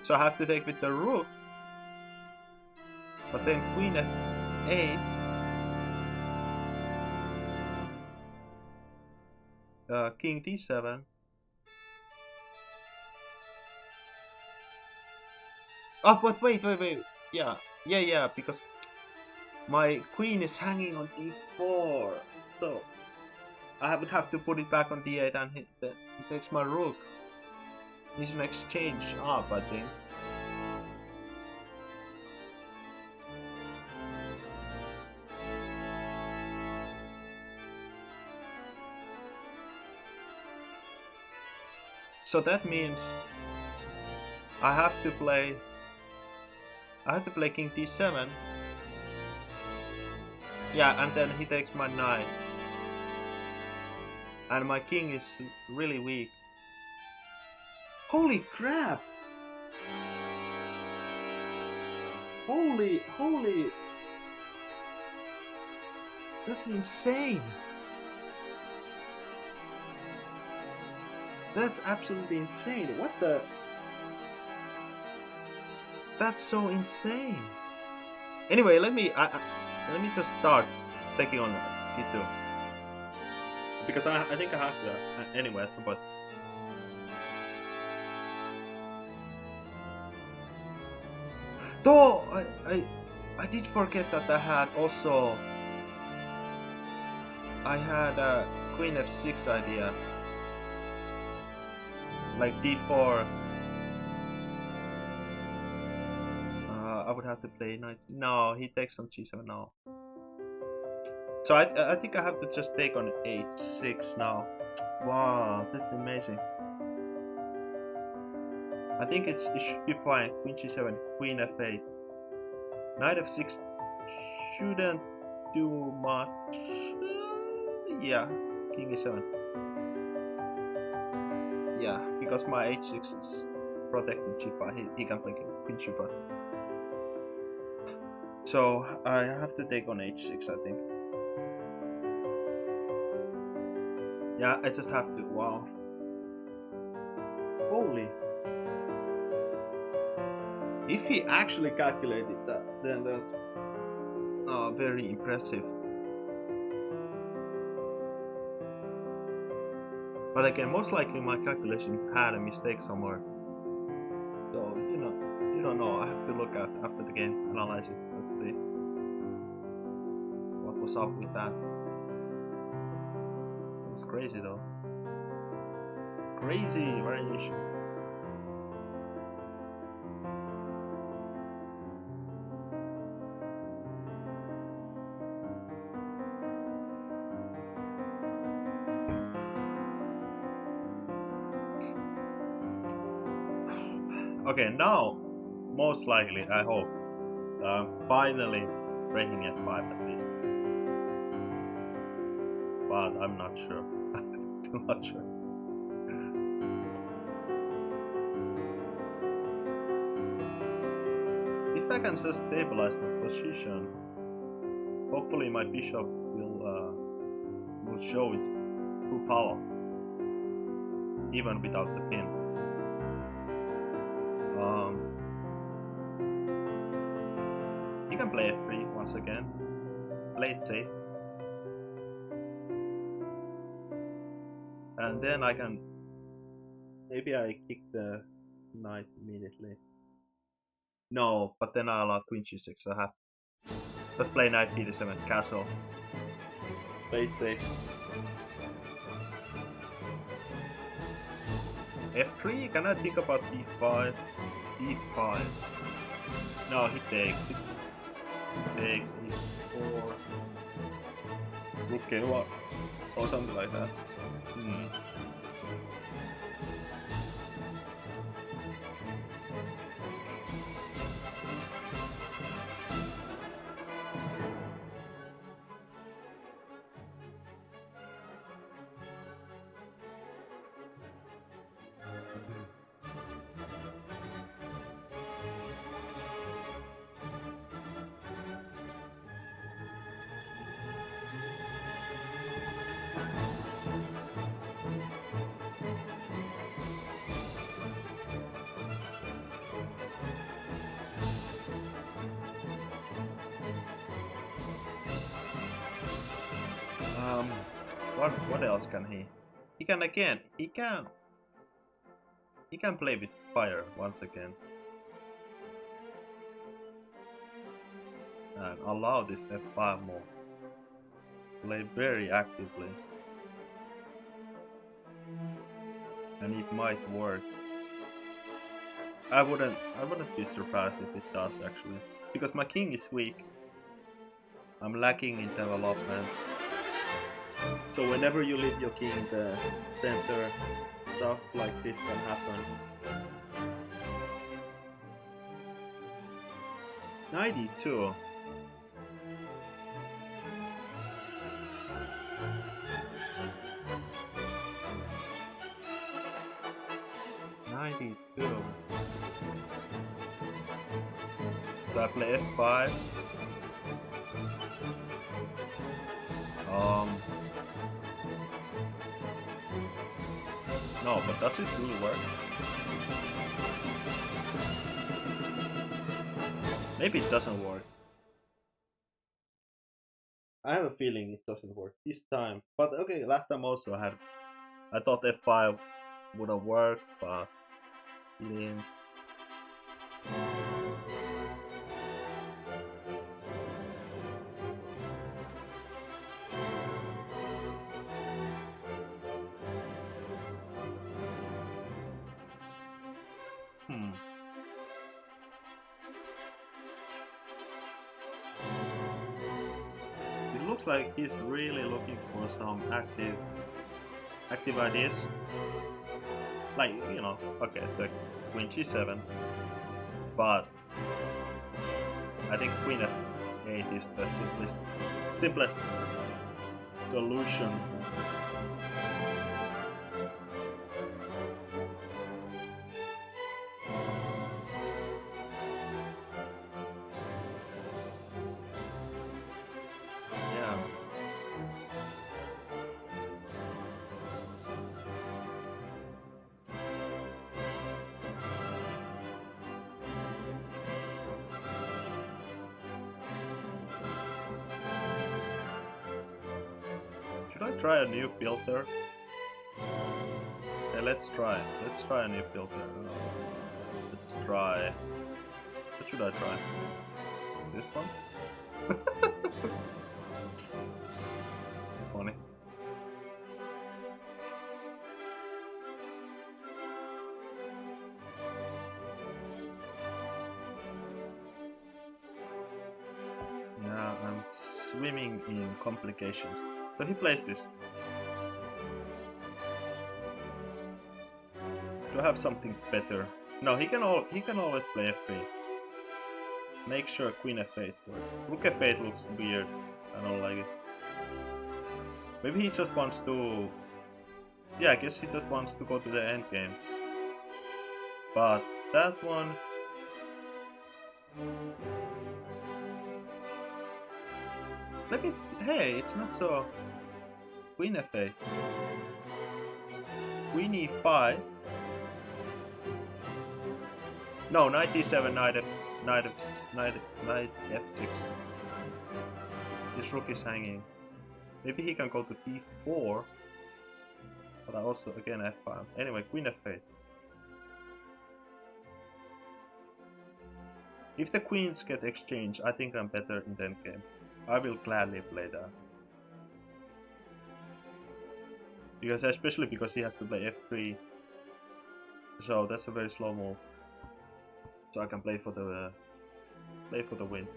So I have to take with the rook. But then queen f8. King d7. Oh, but wait. Yeah, because my queen is hanging on d4. So I would have to put it back on d8 and he takes my rook. He's an exchange up, I think. So that means I have to play king d7. Yeah, and then he takes my knight. And my king is really weak. Holy crap! Holy! That's insane! That's absolutely insane. What the? That's so insane. Anyway, let me just start taking on d2 because I think I have to anyway at some point. Though I did forget that I had a queen f6 idea. Like d4. I would have to play knight. No, he takes on g7 now. So I think I have to just take on h6 now. Wow, this is amazing. I think it should be fine. Queen g7, queen f8. Knight f6 shouldn't do much. Yeah, king e7. Yeah, because my h6 is protecting g5. He can play queen g5. So I have to take on h6, I think. Yeah, I just have to. Wow. Holy. If he actually calculated that, then that's very impressive. But again, most likely my calculation had a mistake somewhere. So, you don't know. I have to look at after the game, analyze it. Let's see what was up with that. It's crazy though. Crazy variation. Okay, now, most likely, I hope, finally breaking f5 at least. But I'm not sure. I'm not sure. If I can just stabilize my position, hopefully my bishop will show its true power, even without the pin. He can play f3 once again. Play it safe. And then I can... Maybe I kick the knight immediately. No, but then I'll allow queen g6. I have... Let's play knight d7, castle. Play it safe. f3? Can I think about e5? e5. No, he takes. He takes e4. Rook a1 or something like that. What else can he? He can again. He can play with fire once again. And allow this f5 move. Play very actively. And it might work. I wouldn't be surprised if it does actually. Because my king is weak. I'm lacking in development. So whenever you leave your king in the center, stuff like this can happen. Knight e2. Knight e2. So I play f5. No, but does it really work? Maybe it doesn't work. I have a feeling it doesn't work this time. But okay, last time also I thought f5 would have worked, but it didn't. It looks like he's really looking for some active ideas. Like, you know, okay, the queen g7, but I think queen f8 is the simplest solution. Should I try a new filter? Okay, let's try a new filter. Let's try. What should I try? This one? Funny. Yeah, I'm swimming in complications. So he plays this. Do I have something better? No, he can always play f3. Make sure queen f8 works. Rook f8 looks weird. I don't like it. Maybe he just wants to... Yeah, I guess he just wants to go to the endgame. But that one... Hey, it's not so... Queen f8. Queen e5. No, knight d7, knight f6. His rook is hanging. Maybe he can go to d4. But I also, again, f5. Anyway, queen f8. If the queens get exchanged, I think I'm better in the endgame. I will gladly play that. Especially because he has to play f3. So that's a very slow move. So I can play for the win.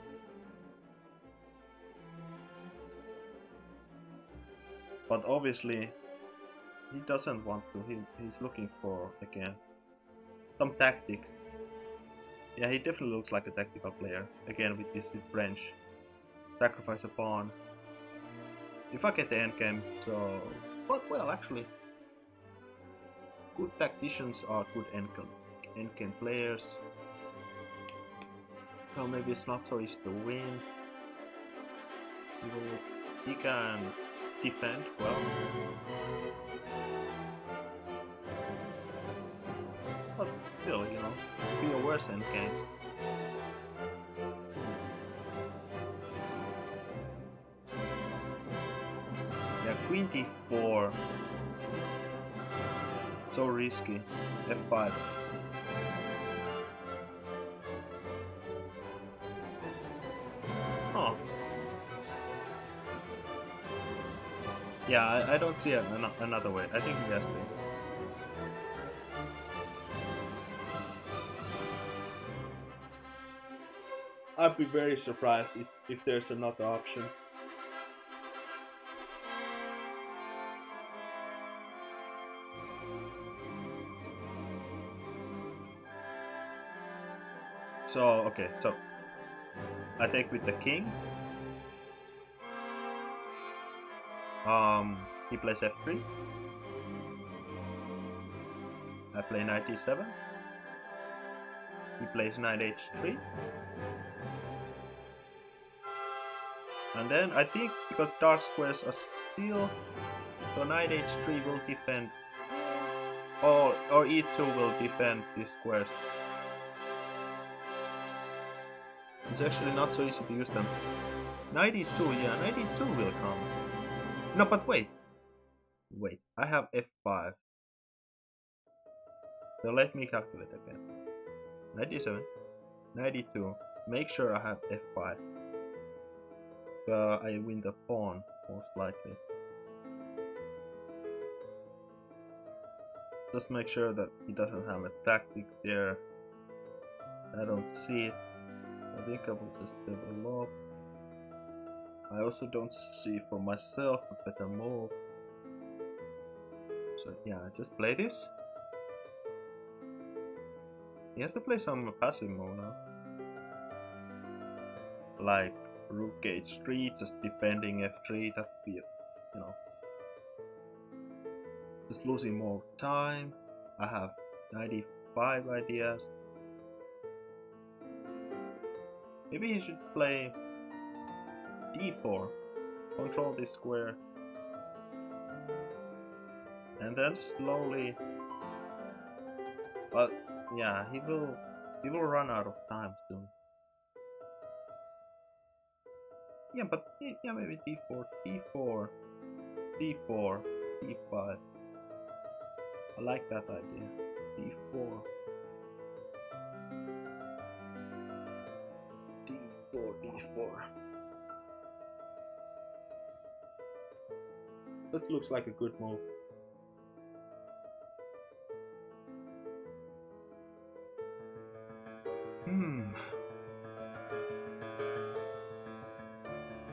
But obviously he doesn't want to. He's looking for again some tactics. Yeah, he definitely looks like a tactical player. Again with this French. Sacrifice a pawn. If I get the endgame, so but well actually good tacticians are good endgame players. So maybe it's not so easy to win. He can defend well. But still, you know, be a worse endgame. Yeah, queen d4. So risky. f5. Oh. Yeah, I don't see another way. I think he has to. I'd be very surprised if there's another option. So, okay, so I take with the king. He plays f3. I play knight e7. He plays knight h3. And then I think because dark squares are still, so knight h3 will defend, or e2 will defend these squares. It's actually not so easy to use them. Knight e2, yeah, knight e2 will come. No, but wait, I have f5. So let me calculate again. Knight e7, knight e2. Make sure I have f5. I win the pawn most likely. Just make sure that he doesn't have a tactic there. I don't see it. I think I will just develop. I also don't see for myself a better move. So yeah, I just play this. He has to play some passive move now. Like rook h3, just defending f3, that would be, you know, just losing more time. I have 95 ideas. Maybe he should play d4, control this square, and then slowly. But yeah, he will run out of time soon. Yeah, but yeah, maybe d4, d4, d4, d5. I like that idea. d4, d4, d4. This looks like a good move.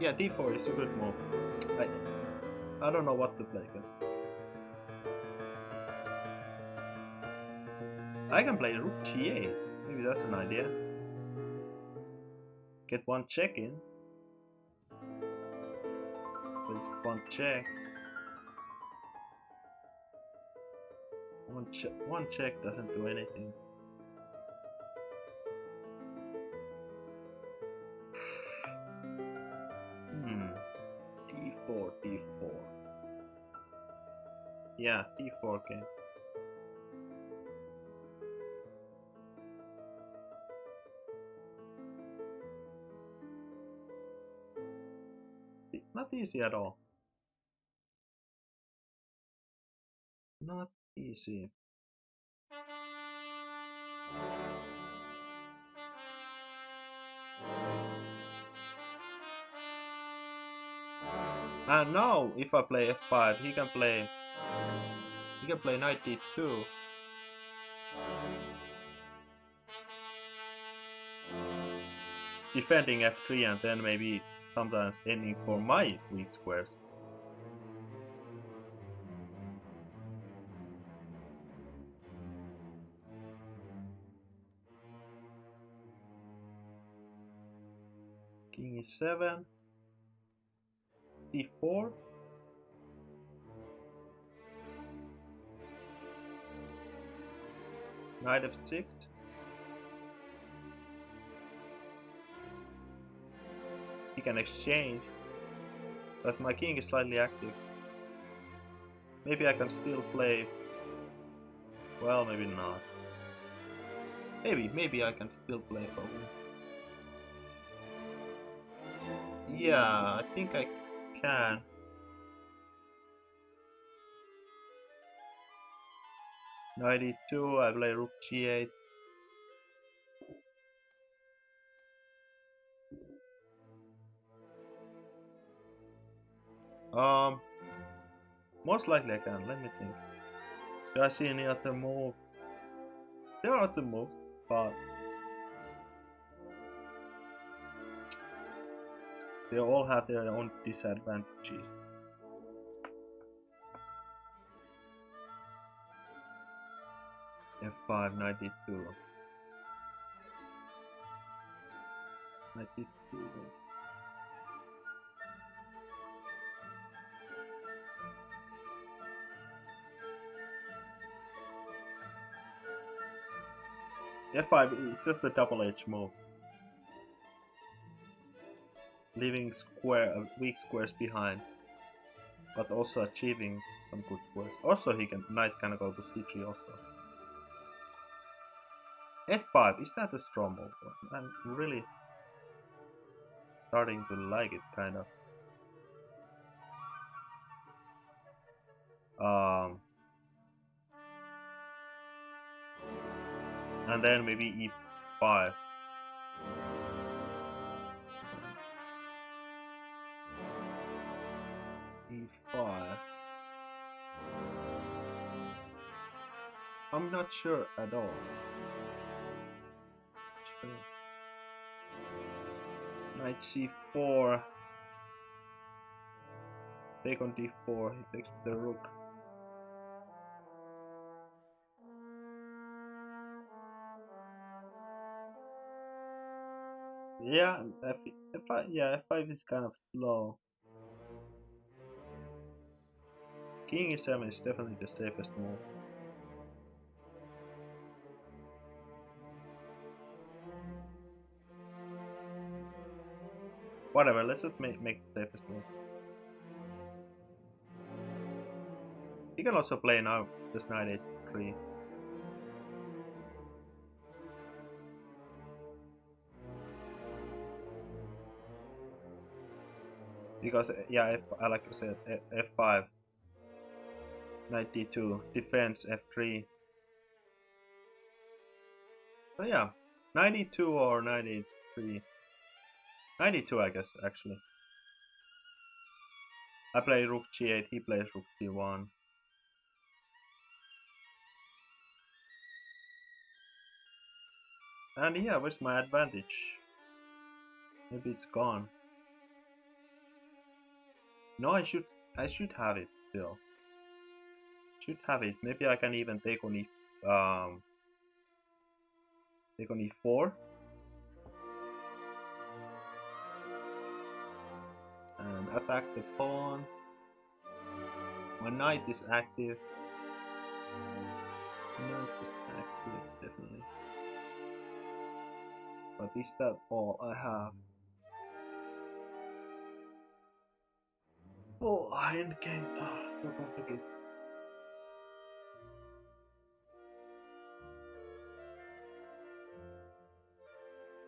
Yeah, d4 is a good move. I don't know what to play against. I can play rook g8. Maybe that's an idea. Get one check in. Play one check. One check doesn't do anything. d4, d4. Yeah, d4 okay. Not easy at all. Not easy. And now, if I play f5, he can play knight d2. Defending f3 and then maybe sometimes aiming for my weak squares. King e7, c4, knight f6, he can exchange, but my king is slightly active. Maybe I can still play, well, maybe not. Maybe I can still play probably. Yeah, I think I can. Knight e2, I play rook g8. Most likely I can, let me think. Do I see any other move? There are other moves, but they all have their own disadvantages. f5, knight e2. Knight e2. f5 is just a double-edged move, leaving weak squares behind, but also achieving some good squares. Also, knight can go to c3 also. f5, is that a strong move? I'm really starting to like it, kind of. And then maybe e5. e5. I'm not sure at all. Knight c4. Take on d4. He takes the rook. Yeah, f5 is kind of slow. King e7 is definitely the safest move. Whatever, let's just make the safest move. He can also play now just knight h3. Because yeah, like I said, f5, knight d2, defense f3. So yeah, knight e2 or knight h3. Knight e2, I guess, actually. I play rook g8, he plays rook g1. And yeah, where's my advantage? Maybe it's gone. No, I should have it still. Should have it. Maybe I can even take on e4. And attack the pawn. My knight is active. Knight is active, definitely. But is that all I have? Oh, endgames are so complicated.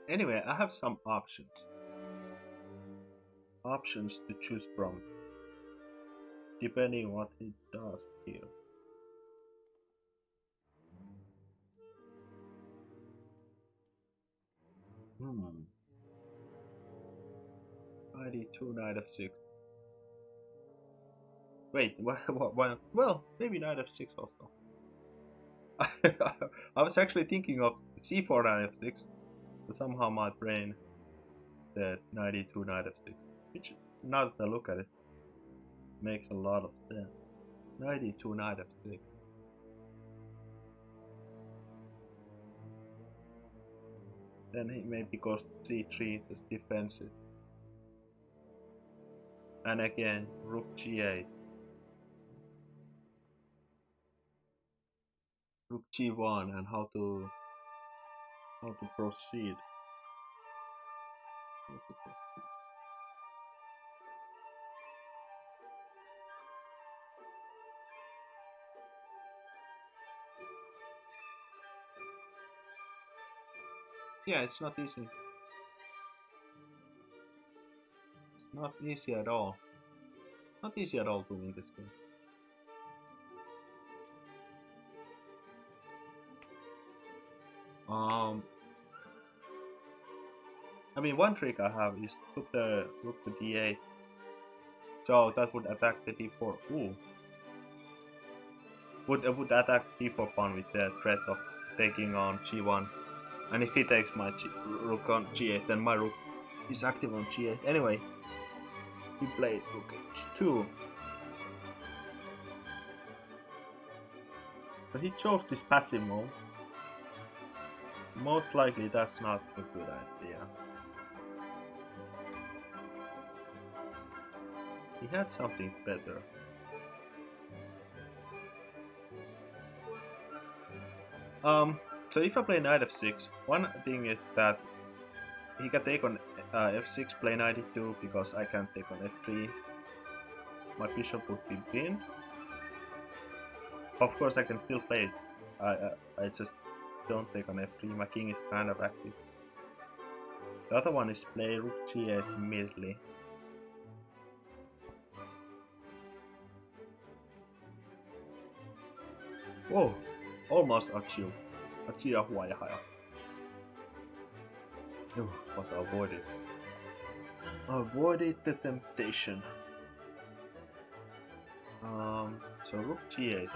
Anyway, I have some options. Options to choose from, depending on what he does here. Knight e2, knight f6. Wait, what? Well, maybe knight f6 also. I was actually thinking of c4 knight f6, but somehow my brain said knight e2 knight f6, which now that I look at it makes a lot of sense. Knight e2 knight f6. Then he maybe goes to c3, just defensive. And again, rook g8. Rook g1, and how to proceed. Yeah, it's not easy. It's not easy at all. Not easy at all to win this game. I mean, one trick I have is put the rook to d8, so that would attack the d4. Ooh, would attack d4 pawn with the threat of taking on g1, and if he takes my rook on g8, then my rook is active on g8. Anyway, he played rook h2, but he chose this passive move. Most likely that's not a good idea. He had something better. So if I play knight f6, one thing is that he can take on f6, play knight e2, because I can't take on f3. My bishop would be pinned. Of course I can still play it. I just don't take on f3, my king is kind of active. The other one is play rook g8 immediately. Whoa, almost achieved. But avoided. Avoided the temptation. So rook g8.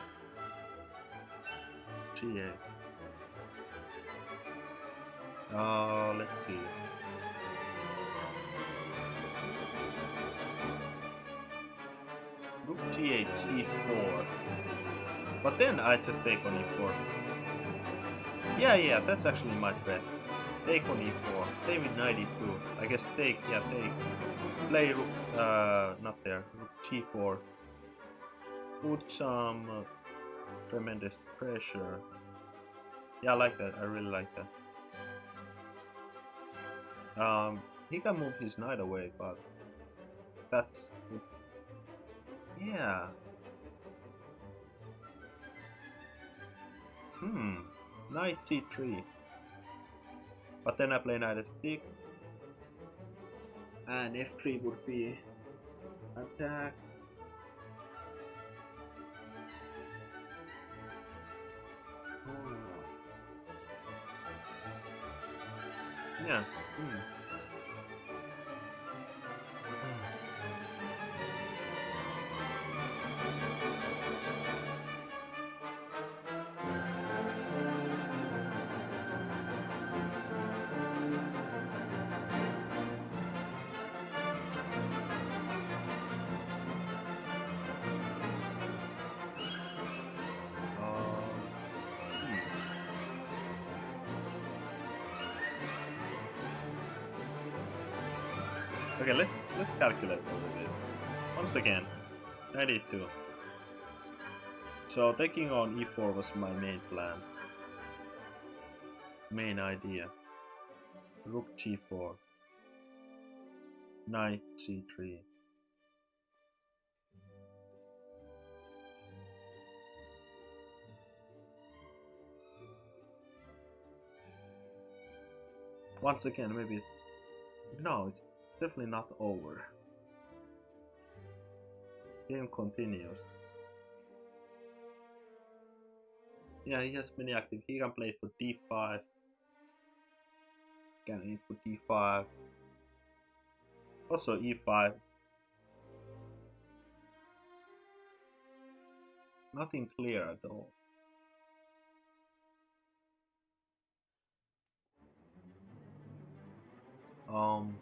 G8. Let's see. Rook g8, c4. But then I just take on e4. Yeah, that's actually my threat. Take on e4. Same with knight e2. I guess take. Play rook, not there. Rook g4. Put some tremendous pressure. Yeah, I like that. I really like that. He can move his knight away, but that's... Yeah. Knight c3. But then I play knight f6. And f3 would be attack. Yeah. Okay, let's calculate a little bit. Once again, knight e2. So taking on e4 was my main plan. Main idea. Rook g4. Knight c3. Once again, maybe it's... No, it's definitely not over. Game continues. Yeah, he has many active. He can play for d5. Can aim for d5. Also e5. Nothing clear at all. Um,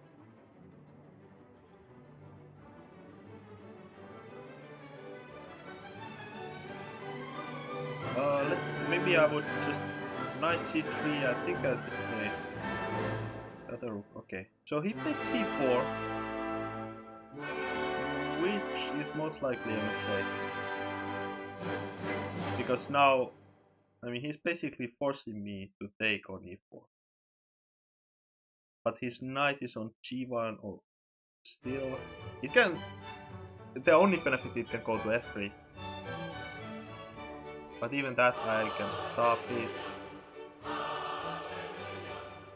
maybe I would just knight c3. I think I'll just play other rook. Okay, so he played c4, which is most likely a mistake because now, I mean, he's basically forcing me to take on e4, but his knight is on g1 or still. It can. The only benefit it can go to f3. But even that I can stop it.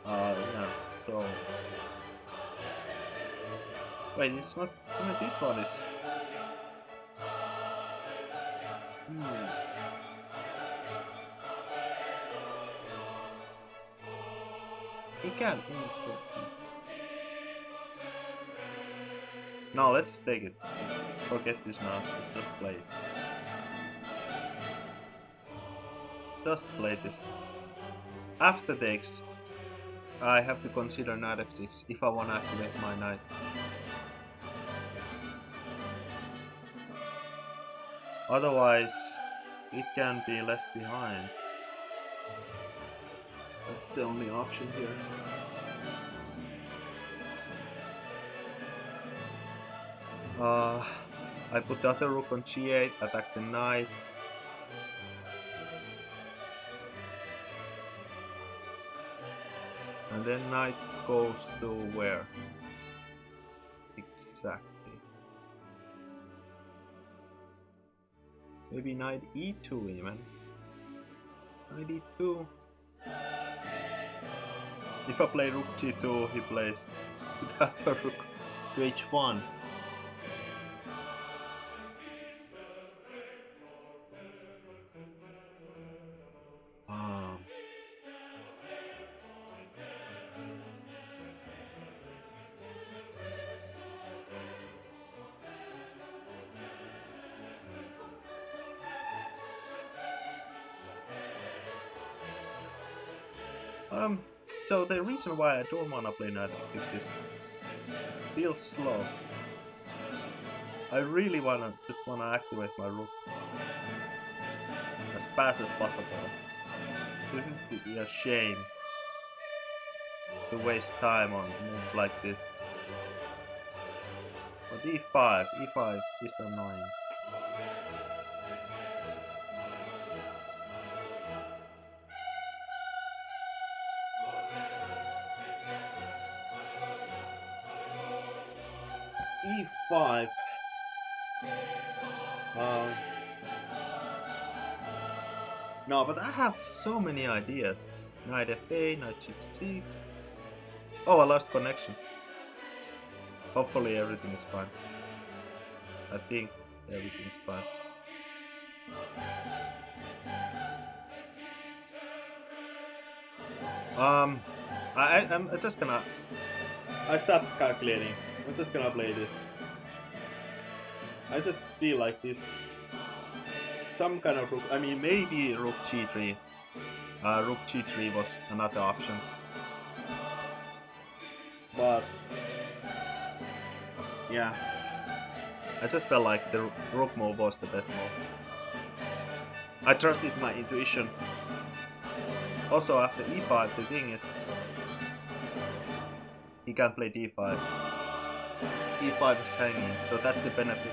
Yeah, so... Wait, it's not... I mean, this one is... He can... No, let's take it. Forget this now. Let's just play it. Just play this. After takes, I have to consider knight f6 if I want to activate my knight. Otherwise, it can be left behind. That's the only option here. I put the other rook on g8, attack the knight. And then knight goes to where? Exactly. Maybe knight e2 even. Knight e2. If I play rook g2, he plays the other rook to h1. So the reason why I don't wanna play knight f6 is it feels slow. I really just wanna activate my rook as fast as possible. It would be a shame to waste time on moves like this. But e5 is annoying. e5. No, but I have so many ideas. Knight f8, knight g6. Oh, I lost connection. Hopefully everything is fine. I think everything is fine. I'm just gonna... I stopped calculating. I'm just gonna play this. I just feel like this... Some kind of rook... I mean, maybe rook g3. Rook g3 was another option. But... yeah. I just felt like the rook move was the best move. I trusted my intuition. Also, after e5, the thing is... he can't play d5. e5 is hanging, so that's the benefit.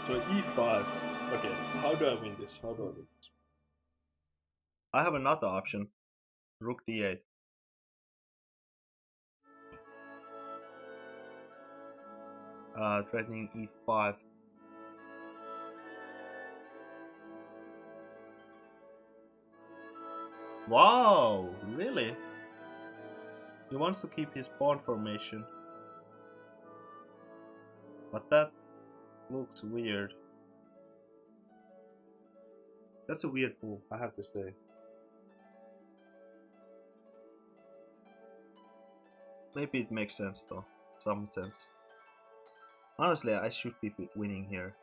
So e5. Okay, how do I win this? How do I win this? I have another option. Rook d8. Threatening e5. Wow, really? He wants to keep his pawn formation. But that looks weird. That's a weird move, I have to say. Maybe it makes sense though. Some sense. Honestly, I should be winning here.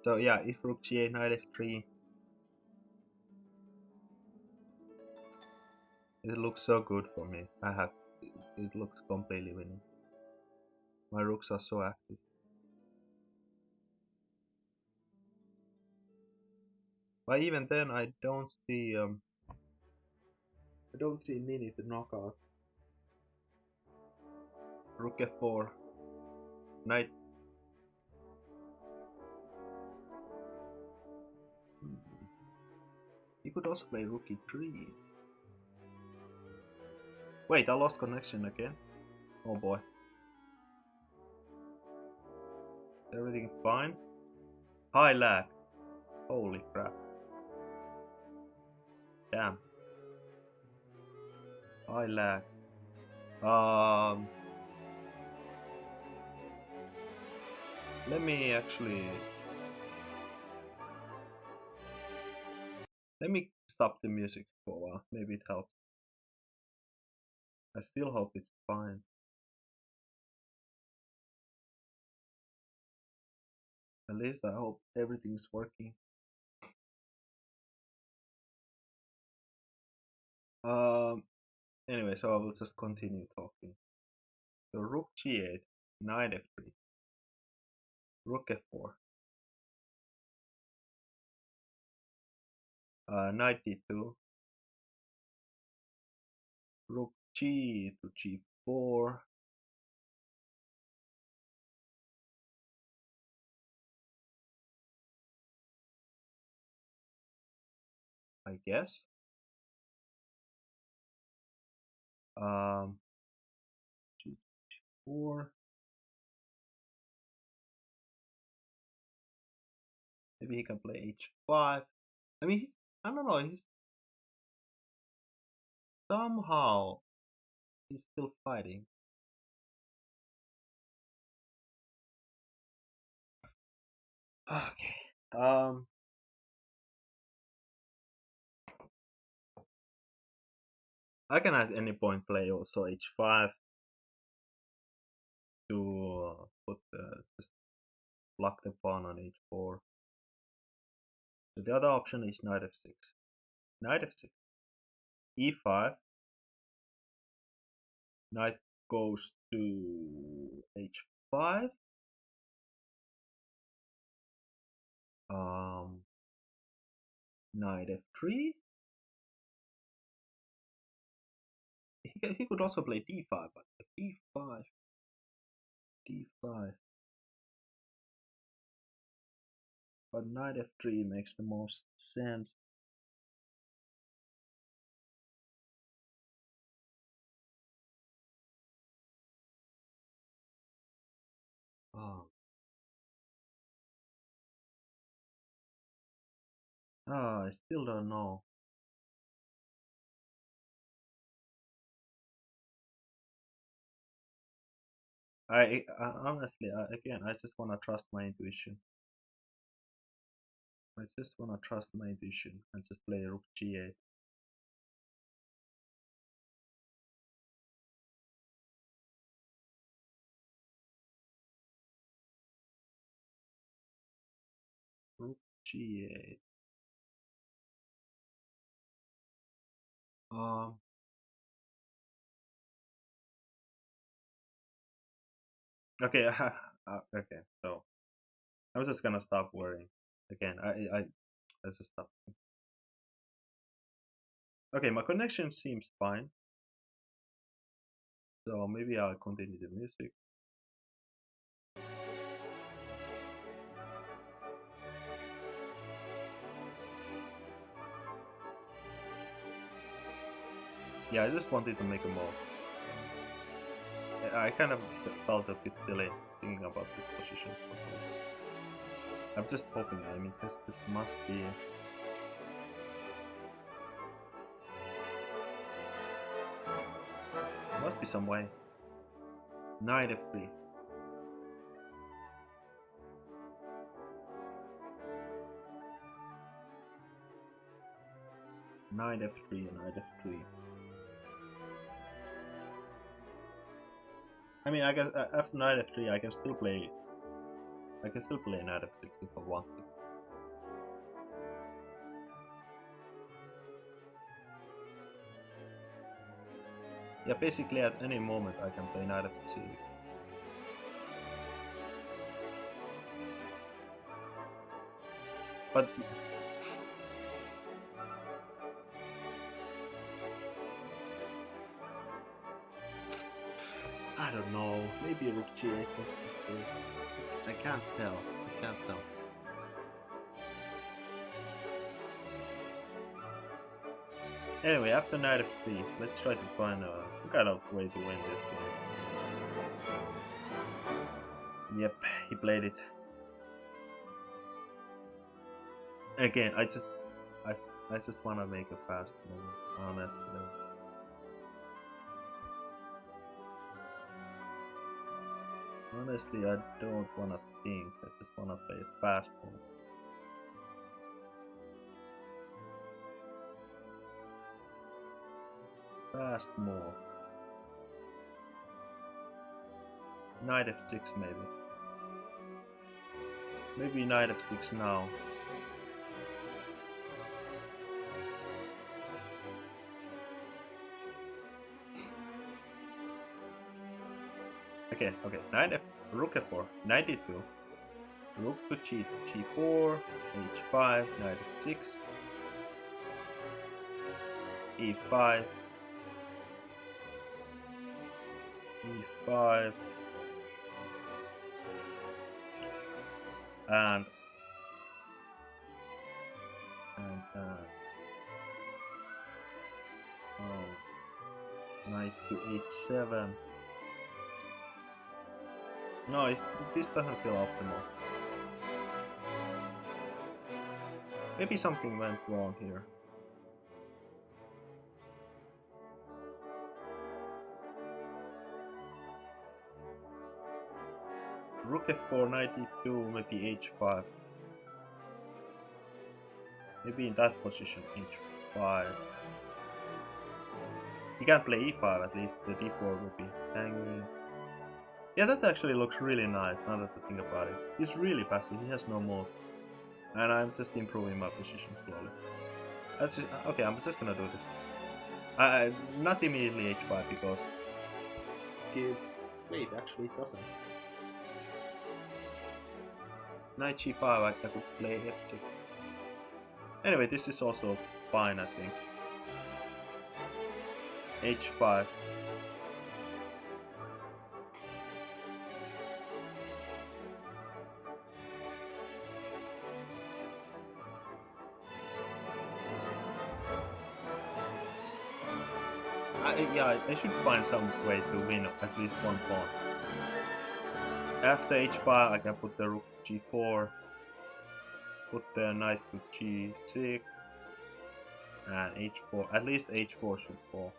So yeah, if rook g8, knight f3. It looks so good for me. It looks completely winning. My rooks are so active. But even then, I don't see Nini to knock out. Rook f4, knight. He could also play rook e3. Wait, I lost connection again. Oh boy. Everything fine? High lag. Holy crap. Damn. High lag. Let me actually... Let me stop the music for a while. Maybe it helps. I still hope it's fine. At least I hope everything's working. Anyway, so I will just continue talking. So rook g8, knight f3, rook f4, knight d2, rook g to g4, I guess. G4. Maybe he can play h5. I mean, I don't know. Somehow he's still fighting. Okay. I can at any point play also h5 to just block the pawn on h4. So the other option is knight f6. Knight f6. e5. Knight goes to h5. Knight f3. He could also play d5, but d5, d5. But knight f3 makes the most sense. I still don't know. I honestly, again, I just wanna trust my intuition. I just wanna trust my intuition and just play rook g8. Rook g8. Okay, okay. So I'm just gonna stop worrying. Again, I just stop. Okay, my connection seems fine. So maybe I'll continue the music. Yeah, I just wanted to make a move. I kind of felt a bit silly thinking about this position. I'm just hoping. I mean, this must be some way. Knight f3. Knight f3 and knight f3. I mean, I guess after knight f3, I can still play. I can still play knight f6 if I want to. Yeah, basically at any moment I can play knight f6. But I don't know, maybe rook g8. I can't tell. I can't tell. Anyway, after knight f3, let's try to find some kind of way to win this game. Yep, he played it. Again, I just wanna make a fast move, honestly. Honestly, I don't wanna think, I just wanna play a fast move. Fast move. Knight f6 maybe. Maybe knight f6 now. Okay, knight f, rook f4, 92. Rook to g4, h5, knight f6, e5, e5, and knight to h7. No, this doesn't feel optimal. Maybe something went wrong here. Rook f4, knight e2, maybe h5. Maybe in that position, h5. He can't play e5, at least the d4 will be hanging. Yeah, that actually looks really nice, now that I think about it. He's really passive, he has no moves. And I'm just improving my position slowly. That's it. Okay, I'm just gonna do this. Not immediately h5 because... Wait, actually it doesn't. Knight g5, I could play f6. Anyway, this is also fine, I think. h5. Yeah, I should find some way to win at least one pawn. After h5, I can put the rook g4, put the knight to g6, and h4. At least h4 should fall.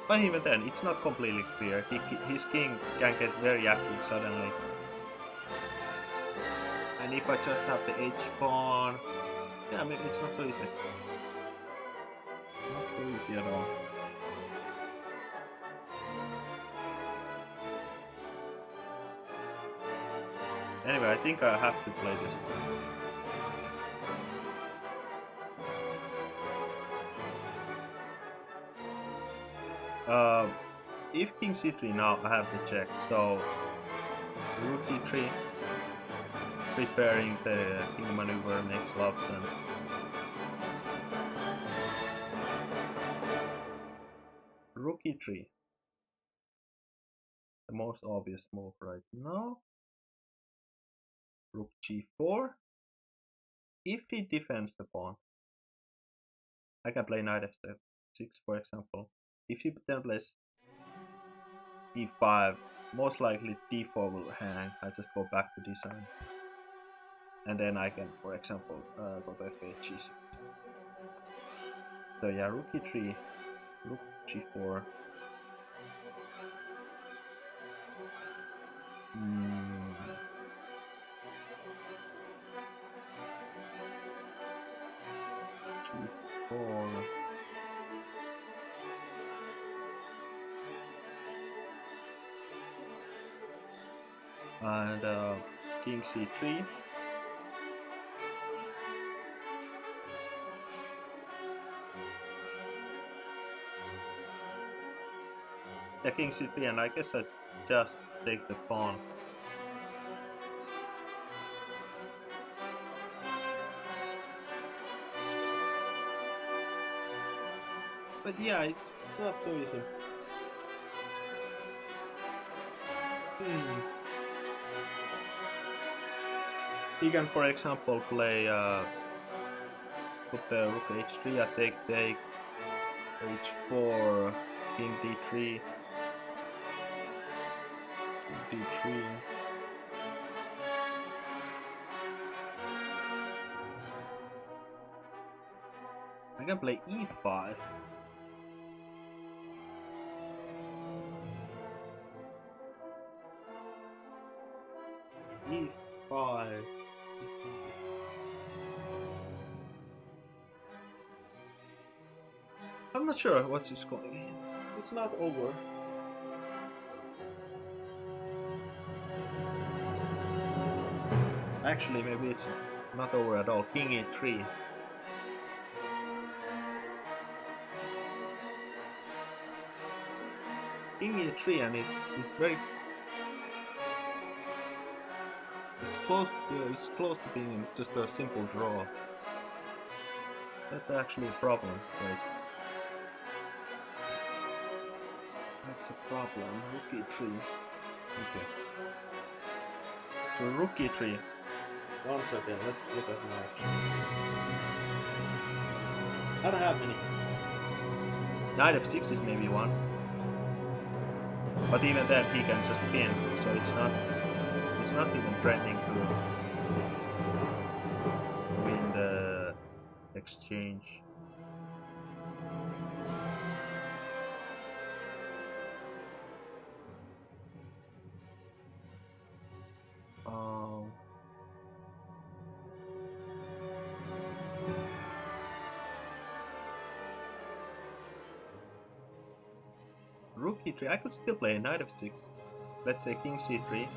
But even then, it's not completely clear. His king can get very active suddenly. And if I just have the h pawn, yeah, I mean, it's not so easy. Not so easy at all. Anyway, I think I have to play this. If king c3 now, I have to check. So rook e3, preparing the king maneuver makes a lot of sense. Rook e3, the most obvious move right now. Rook g4. If he defends the pawn, I can play knight f6, for example. If he then plays e5, most likely d4 will hang. I just go back to design. And then I can, for example, go to f8, g6. So yeah, rook e3, rook g4. G4. And king c3. Yeah, king c3, and I guess I just take the pawn. But yeah, it's not so easy. Hmm. He can, for example, play put the rook h3, I take h4, king d3, d3. I can play e5. e5. I'm not sure what's his going. It's not over. Actually, maybe it's not over at all. King e3. King e3, and it's very it's close to being just a simple draw. That's actually a problem. Wait, that's a problem. Rook e3. Okay. So rook e3. One second. Let's look at my options. I don't have many. Knight f6 is maybe one, but even then he can just pin. So it's not even threatening to win the exchange. Um, Rook e3. I could still play knight f6. Let's say king c3.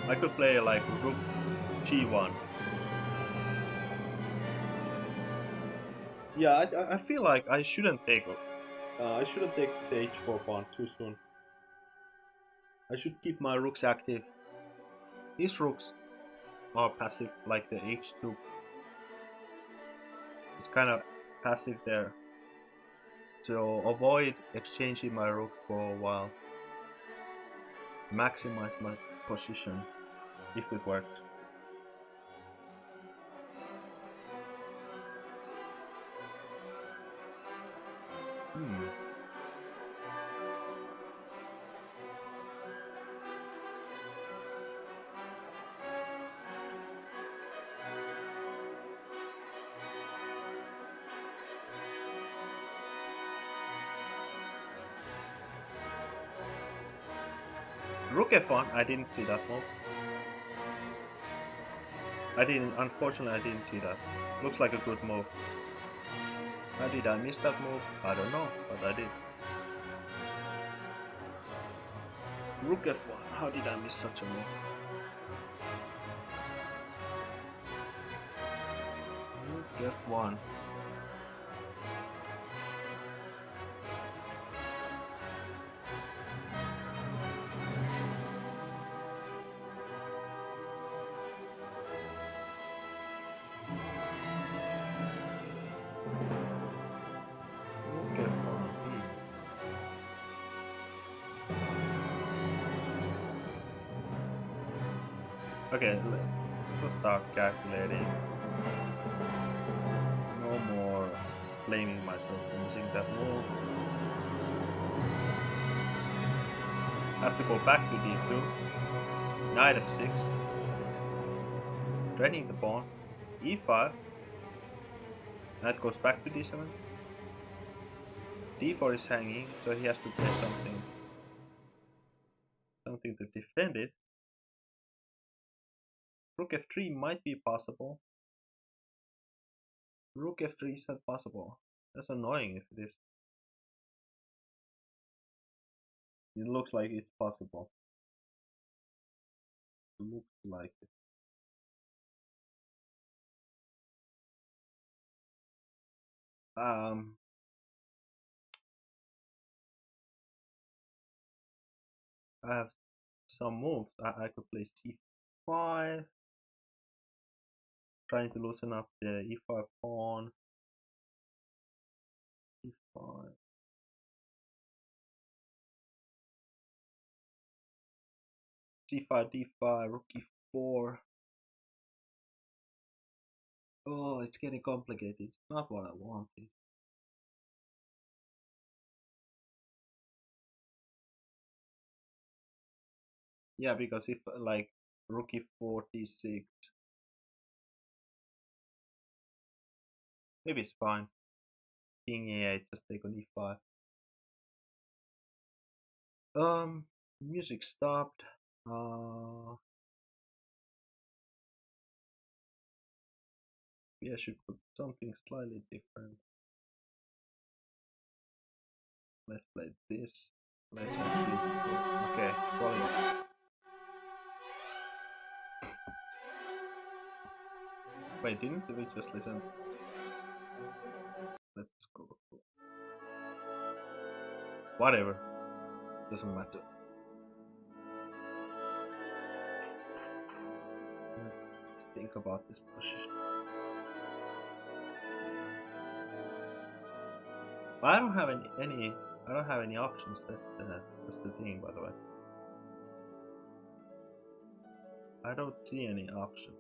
I could play like rook g1. Yeah, I feel like I shouldn't take the h4 pawn too soon. I should keep my rooks active. These rooks are passive, like the h2. It's kind of passive there. So avoid exchanging my rooks for a while. Maximize my position if it worked. Hmm. Rook f1, I didn't see that move. Unfortunately I didn't see that. Looks like a good move. How did I miss that move? I don't know, but I did. Rook f1, how did I miss such a move? Rook f1. Rook f1. Okay, let's start calculating. No more blaming myself for missing that move. Have to go back to d2. Knight f6. Threatening the pawn. e5. Knight goes back to d7. d4 is hanging, so he has to play something to defend it. Rook f3 might be possible. Rook f3 is not possible. That's annoying if it is. It looks like it's possible. It looks like it. Um, I have some moves. I could play c5, trying to loosen up the e5 pawn. e5. c5, d5, rook e4. Oh, it's getting complicated. It's not what I wanted. Yeah, because if like rook e4, d6, maybe it's fine. King e8, just take on e5. Music stopped. Yeah, I should put something slightly different. Let's play this. Let's actually go. Okay, quality. Wait, didn't we just listen? Let's go. Whatever. Doesn't matter. Let's think about this position. I don't have any I don't have any options. That's the thing, by the way. I don't see any option.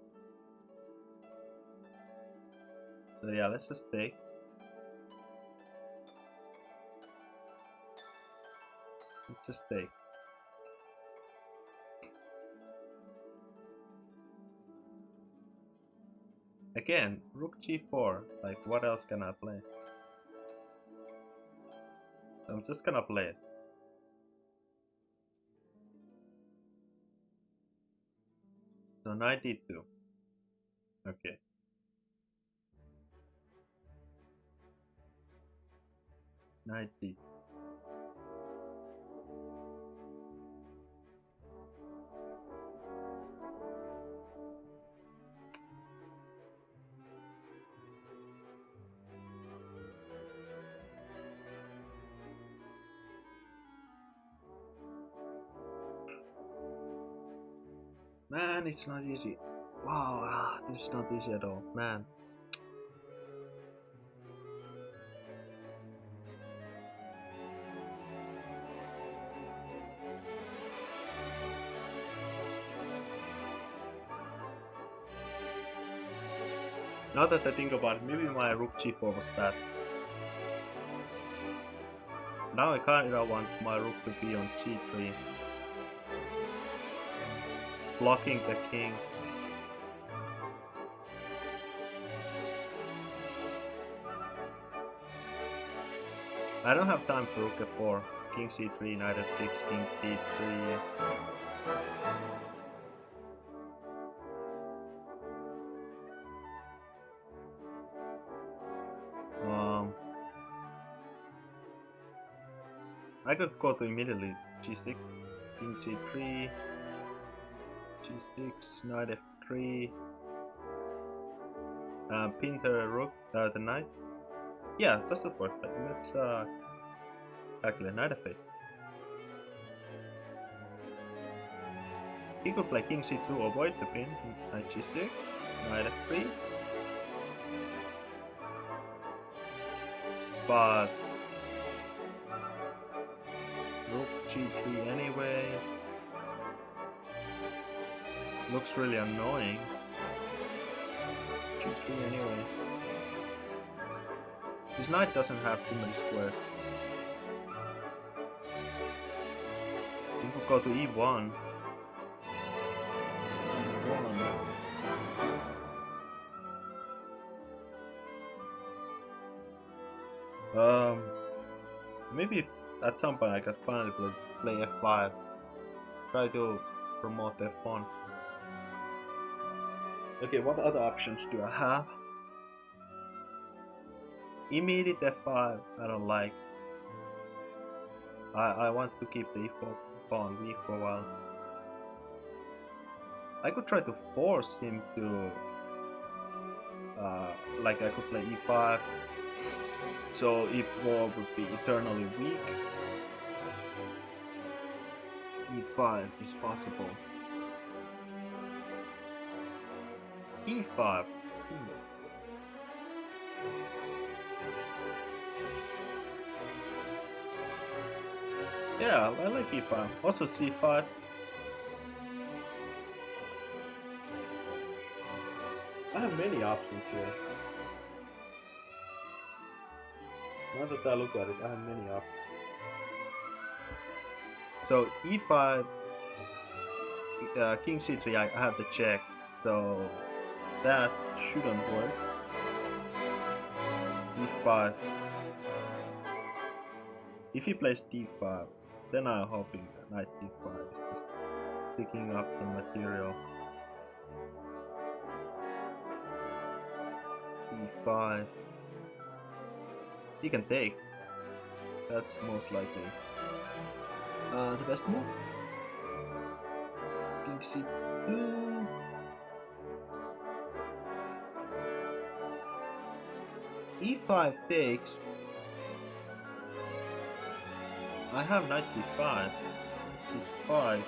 So yeah, let's just take. Let's just take. Again, rook g4. Like, what else can I play? I'm just gonna play it. So knight d2. Okay. Knight d2. Man, it's not easy. Wow, this is not easy at all, man. Now that I think about it, maybe my rook g4 was bad. Now I kinda want my rook to be on g3, blocking the king. I don't have time for rook f4, king c3, knight f6, king d3. I could go to immediately g6, king c3, g6, knight f3, pin the rook, the knight. Yeah, does that work? Let's calculate knight f8. He could play king c2, avoid the pin, knight g6, knight f3. But rook g3 anyway. Looks really annoying. g3 anyway. This knight doesn't have too many squares. We could go to e1. Maybe at some point I could finally play f5. Try to promote f1. Okay, what other options do I have? Immediate f5, I don't like. I want to keep the e4 pawn weak for a while. I could try to force him to like I could play e5, so e4 would be eternally weak. e5 is possible. e5. Yeah, I like e5. Also c5. I have many options here. Now that I look at it, I have many options. So e5, king c3, I have the check, so that shouldn't work. e5. If he plays d5, then I'm hoping that knight c5 is just picking up some material. e5. He can take. That's most likely the best move. King c2. e5 takes. I have knight c5. c5.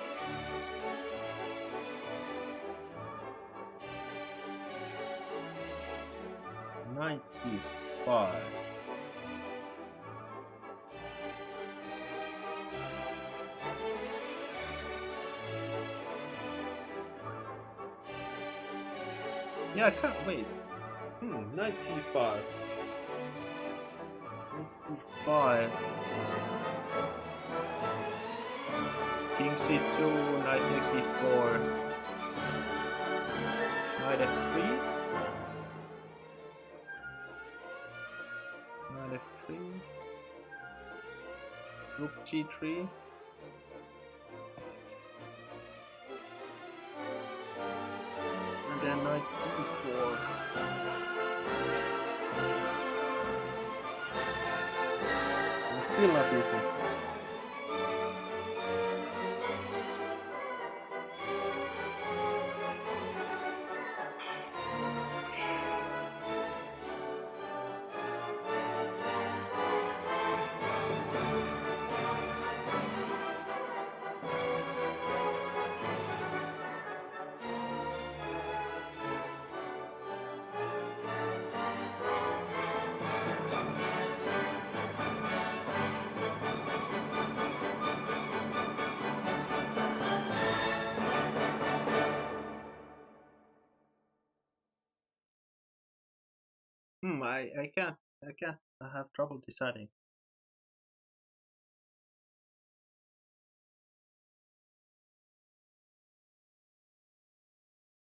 Knight c5. Yeah, I can't wait. Knight c5. Knight c5. King c2, knight takes e4. Knight f3. Knight f3. Rook g3. And then knight e4. And still not easy. I can't. I have trouble deciding.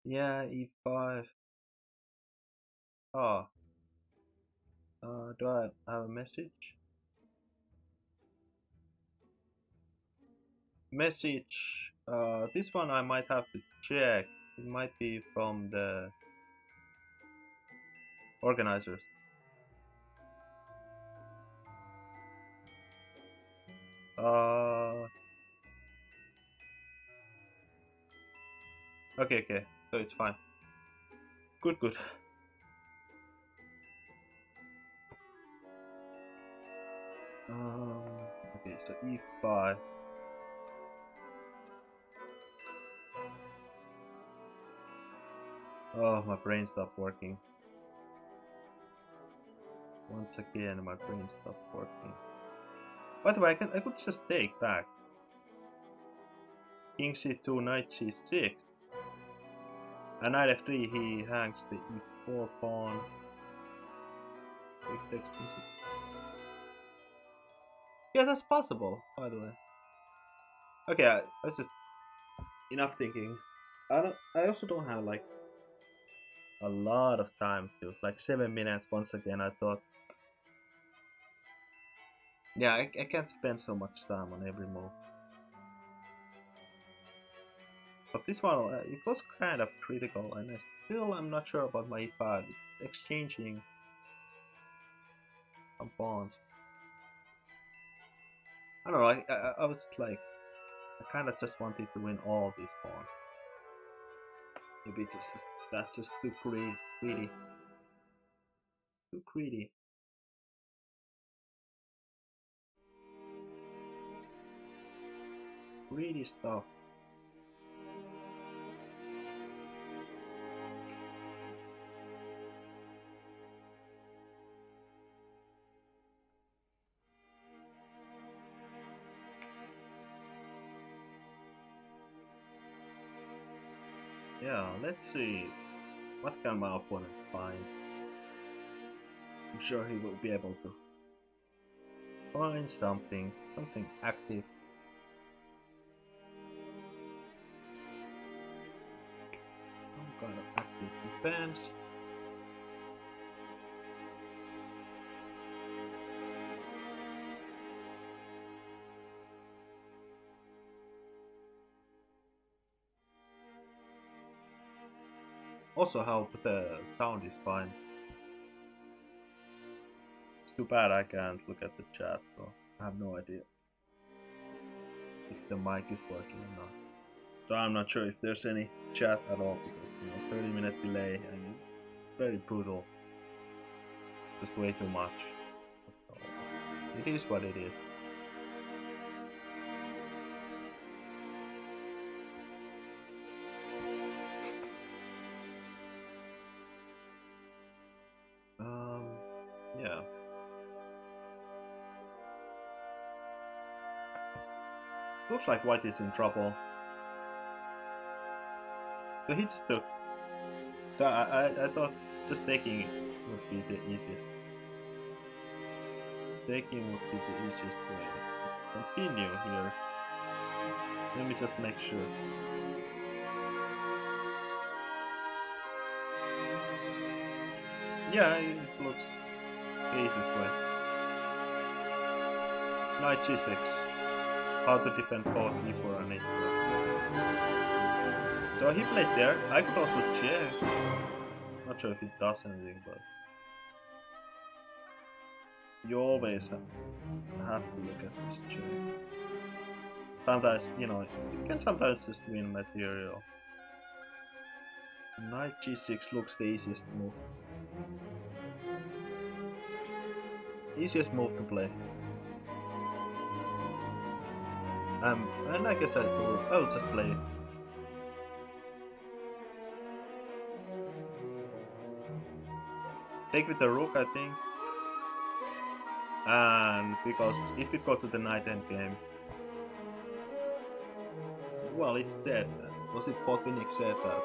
Yeah, e5. Oh. Do I have a message? Message. This one I might have to check. It might be from the organizers. Okay. So it's fine. Good. Okay, so e5. Oh, my brain stopped working. Once again, my brain stopped working. By the way, I could just take back. King c2, knight c6. And knight f3, he hangs the e4 pawn. Yeah, that's possible, by the way. Okay, that's just enough thinking. I also don't have like a lot of time to, like 7 minutes once again. I thought, yeah, I can't spend so much time on every move. But this one, it was kind of critical, and I'm not sure about my e5. It's exchanging some pawns. I don't know. I was like, I kind of just wanted to win all these pawns. Maybe that's just too greedy. Too greedy. greedy stuff. Yeah, let's see. What can my opponent find? I'm sure he will be able to find something active. Some kind of active defense. Also, how the sound is fine. It's too bad I can't look at the chat, so I have no idea if the mic is working or not. So I'm not sure if there's any chat at all because 30-minute delay and it's very brutal. Just way too much. So it is what it is. Yeah. Looks like white is in trouble. So he just took. So I thought just taking would be the easiest. Taking would be the easiest way. Continue here. Let me just make sure. Yeah, it looks the easiest way. Knight g6. How to defend both e4 and e4. So he played there. I could also check. Not sure if it does anything, but you always have to look at this check. Sometimes, you can sometimes just win material. Knight g6 looks the easiest move. Easiest move to play. And I guess I'll just play it. Take with the rook, I think. And because if it goes to the knight endgame, well, it's dead. Was it Potvinnik said that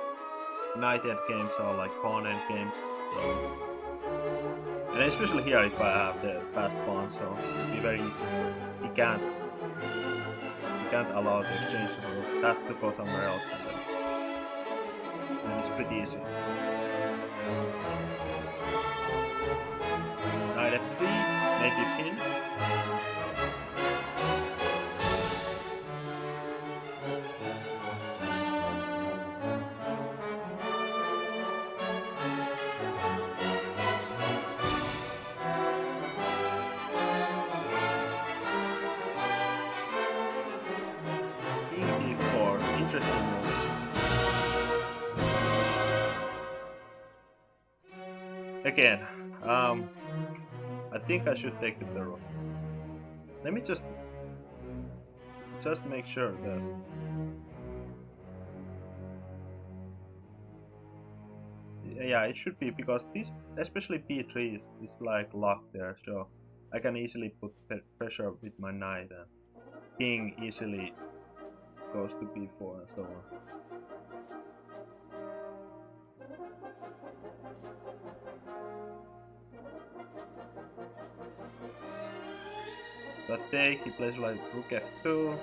knight endgames are like pawn endgames? So. And especially here, if I have the fast pawn, so it'll be very easy. He can't allow the exchange of the rook. That's to go somewhere else, and it's pretty easy. Knight f3, maybe pin. King d4, interesting move. Again, I think I should take the rook. Let me just make sure that yeah, it should be, because this, especially b3 is like locked there, so I can easily put pressure with my knight, and king easily goes to b4 and so on. But take, he plays like rook f2.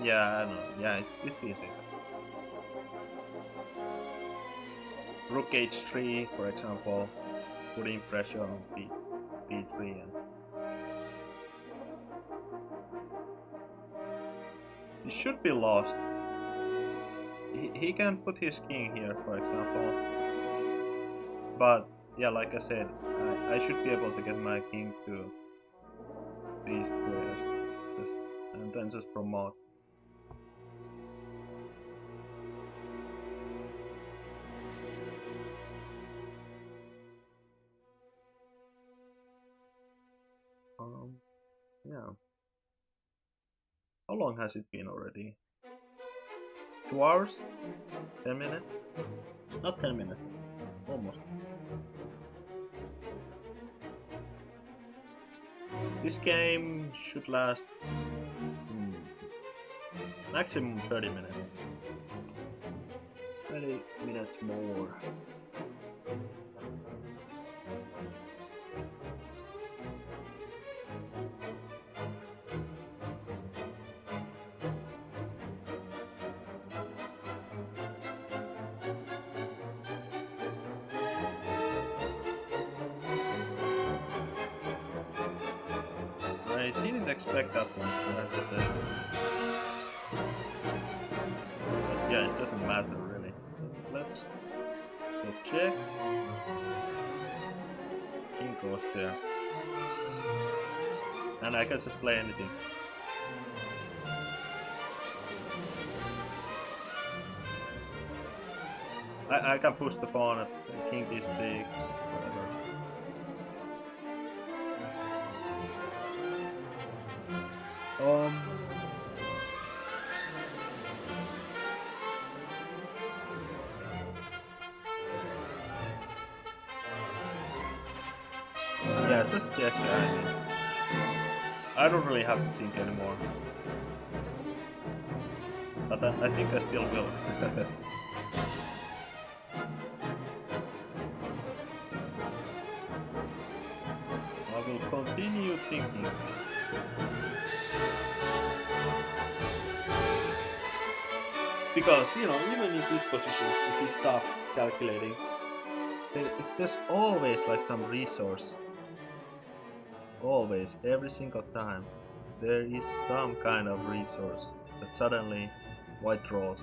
Yeah, I know. Yeah, it's easy. Rook h3, for example, putting pressure on b3 and it should be lost. He can put his king here, for example, but yeah, like I said, I should be able to get my king to these squares, and then just promote. Yeah. How long has it been already? 2 hours? 10 minutes? Not 10 minutes. Almost. This game should last maximum 30 minutes. 30 minutes more. I didn't expect that one, I have to say. But yeah, it doesn't matter really. Let's go check. King goes there. And I can just play anything. I can push the pawn at King D6, whatever. Yeah, just check. I don't really have to think anymore. But I think I still will. I will continue thinking. Because, you know, even in this position, if you stop calculating, there's always like some resource. Always, every single time, there is some kind of resource that suddenly white draws.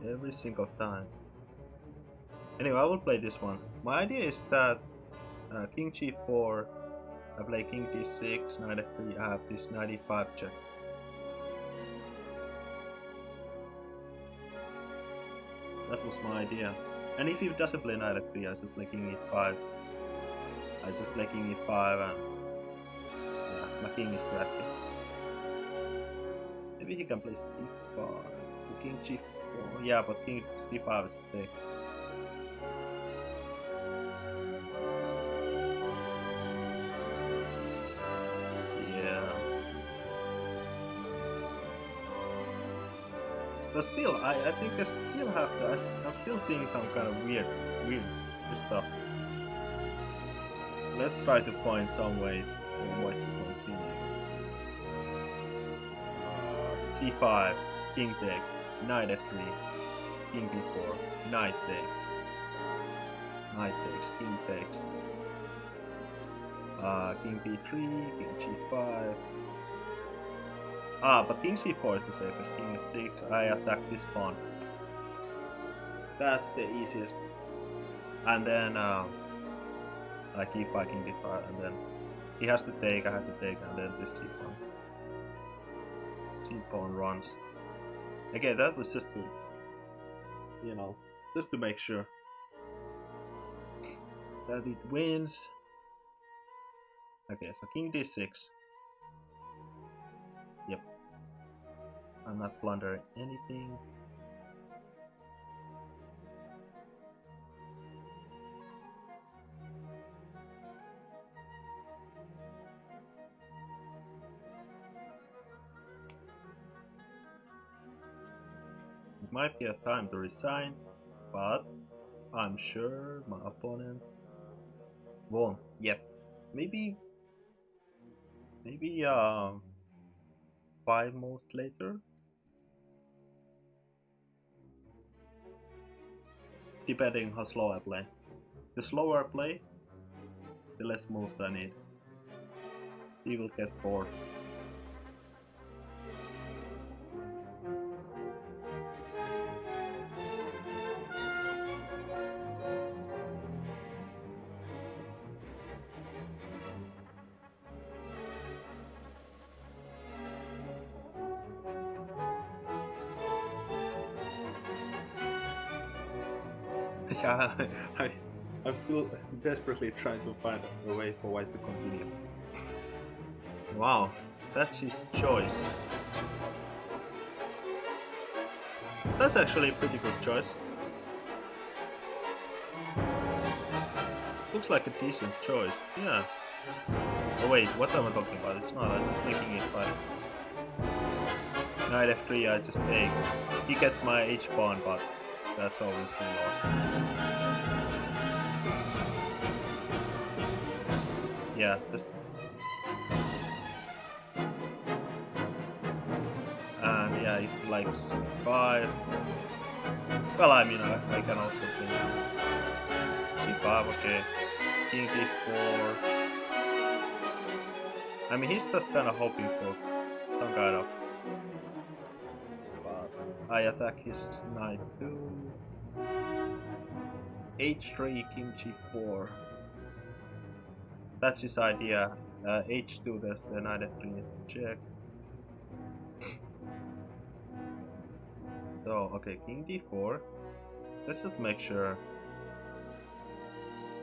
Every single time. Anyway, I will play this one. My idea is that King G4, I play King D6, Knight F3, I have this Knight E5 check. That was my idea. And if he doesn't play Knight F3, I just play King E5. I just play King E5 and yeah, my king is lefty. Maybe he can play C5. King G4. Yeah, but King C5 is a take. Yeah. But still, I think I still have to. I'm still seeing some kind of weird stuff. Let's try to find some ways for white to continue. C5, King takes, Knight F3, King B4, Knight takes, King takes, King B3, King G5. But King C4 is the safest. King F6, I attack this pawn. That's the easiest. And then like E5, King D5, and then he has to take, I have to take, and then this C-pawn. C-pawn runs. Again, that was just to, you know, just to make sure that it wins. Okay, so King D6. Yep. I'm not plundering anything. It might be a time to resign, but I'm sure my opponent won't yet. Maybe 5 moves later. Depending how slow I play. The slower I play, the less moves I need. He will get bored. Yeah, I'm still desperately trying to find a way for white to continue. Wow, that's his choice. That's actually a pretty good choice. Looks like a decent choice, yeah. Oh wait, what am I talking about? It's not, I'm just making it by knight f3, I just take. He gets my h pawn, but that's obviously lost. Yeah, just... And yeah, if he likes c5. Well, I mean, I can also play c5, okay. King d4. I mean, he's just kind of hoping for some kind of... But I attack his knight 2. h3, king g4. That's his idea. h2, there's the knight f3 check. So, okay, king d4. Let's just make sure.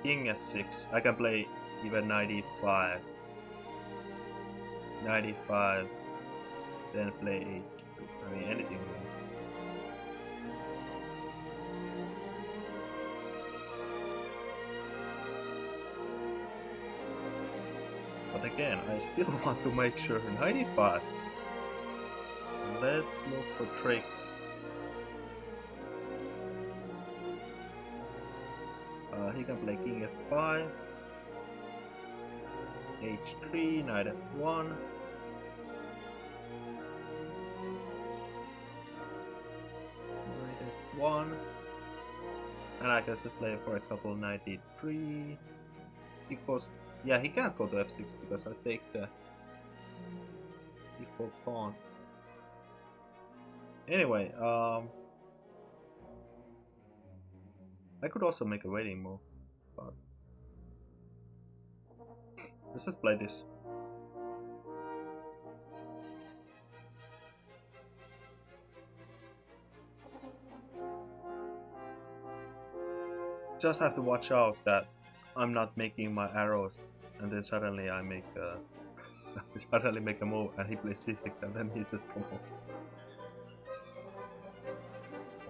King f6. I can play even knight e5. Knight e5. Then play h2. I mean, anything really. But again, I still want to make sure knight e5. Let's look for tricks. He can play king f5, h3, knight f1. Knight f1. And I can just play, for example, knight e3. Because, yeah, he can't go to f6 because I take the e4 pawn. Anyway, I could also make a waiting move, but let's just play this. Just have to watch out that I'm not making my arrows, and then suddenly I make a move, and he plays c6, and then he just promotes.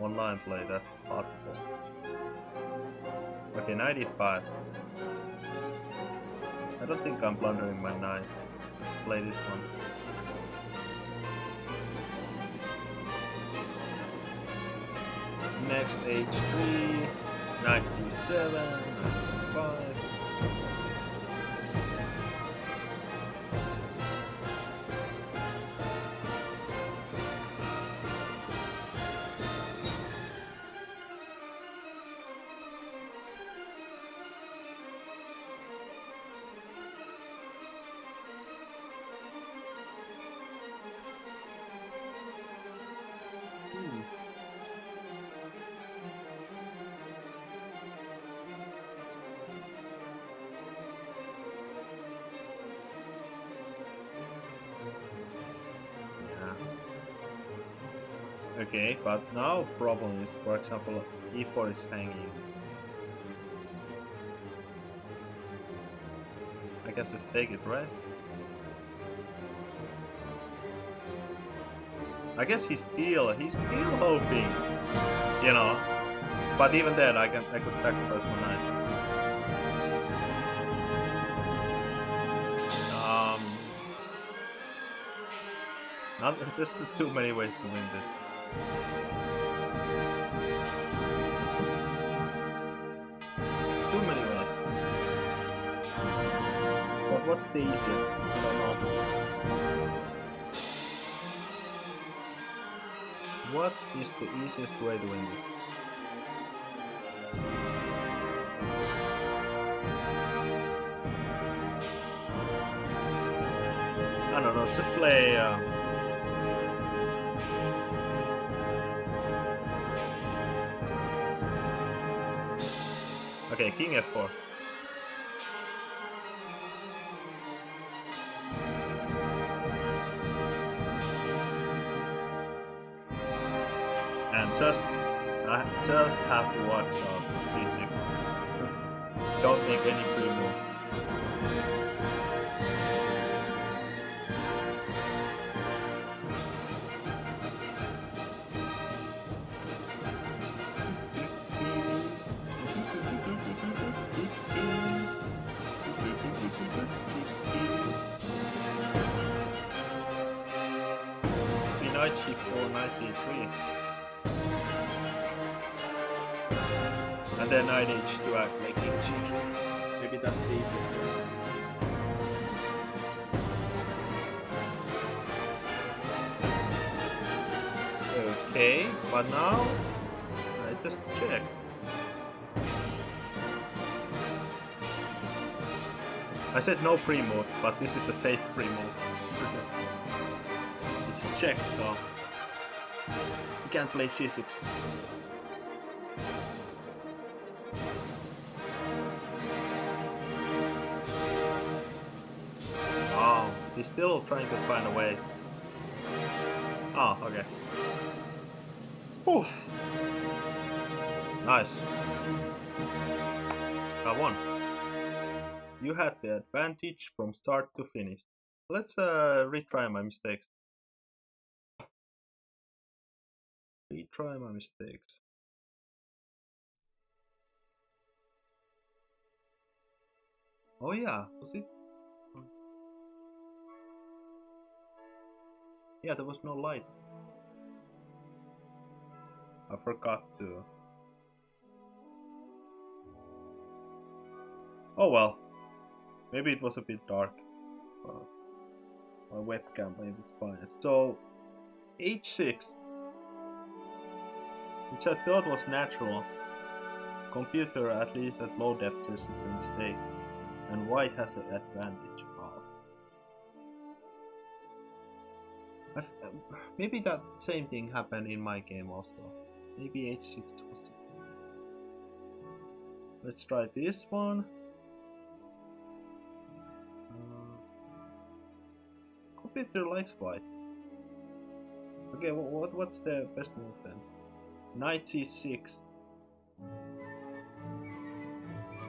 Online play, that's possible. Okay, knight e5. I don't think I'm blundering my knight. Let's play this one. Next h3, knight d7, knight d5. Okay, but now problem is, for example, e4 is hanging. I guess just take it, right? I guess he's still hoping, you know. But even then, I could sacrifice my knight. There's too many ways to win this. Too many ways. But what's the easiest? I don't know. What is the easiest way to win this? I don't know, just play... Okay, king f4. And I just have to watch out for c6. Don't make any pre-move. knight c4, knight d3. And then knight h2 act like king g3. Maybe that's the easiest way. Okay, but now I just check. I said no pre-moves, but this is a safe pre-move. It's check, so you can't play c6. Oh, he's still trying to find a way. Oh, okay. Whew. Nice. Got one. You had the advantage from start to finish. Let's retry my mistakes. Retry my mistakes. Oh yeah, was it? Yeah, there was no light. I forgot to. Oh well. Maybe it was a bit dark. My webcam, maybe it's fine. So, h6, which I thought was natural. Computer, at least at low depth, says it's a mistake. And white has an advantage. Oh. Maybe that same thing happened in my game also. Maybe h6 was it. Let's try this one. Computer likes white. Okay, what's the best move then? Knight c6.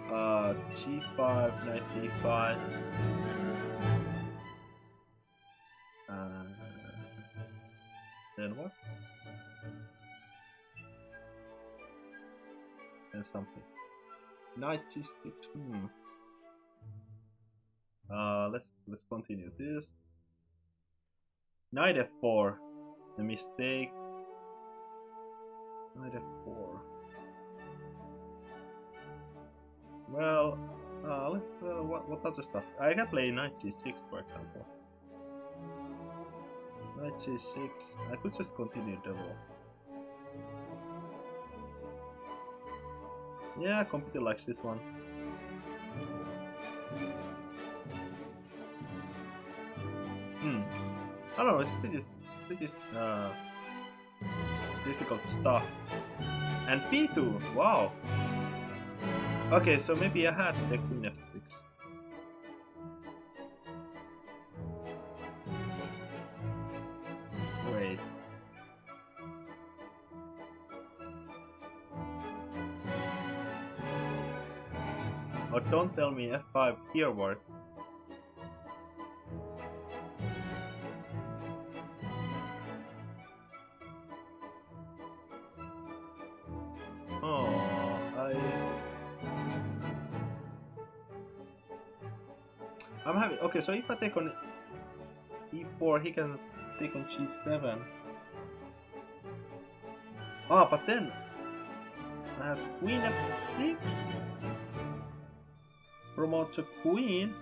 g5, knight d5. Then what? Then something. Knight c6. Let's continue this. Knight f4. The mistake. Knight f4. Well, let's what other stuff? I can play knight c6 for example. Knight c6. I could just continue double. Yeah, computer likes this one. I don't know, it's pretty difficult stuff. And b2, wow. Okay, so maybe I had the queen f6. Wait. Oh, don't tell me f5 here worked. I'm having. Okay, so if I take on e4, he can take on g7. Ah, but then I have queen f6. Promotes a queen.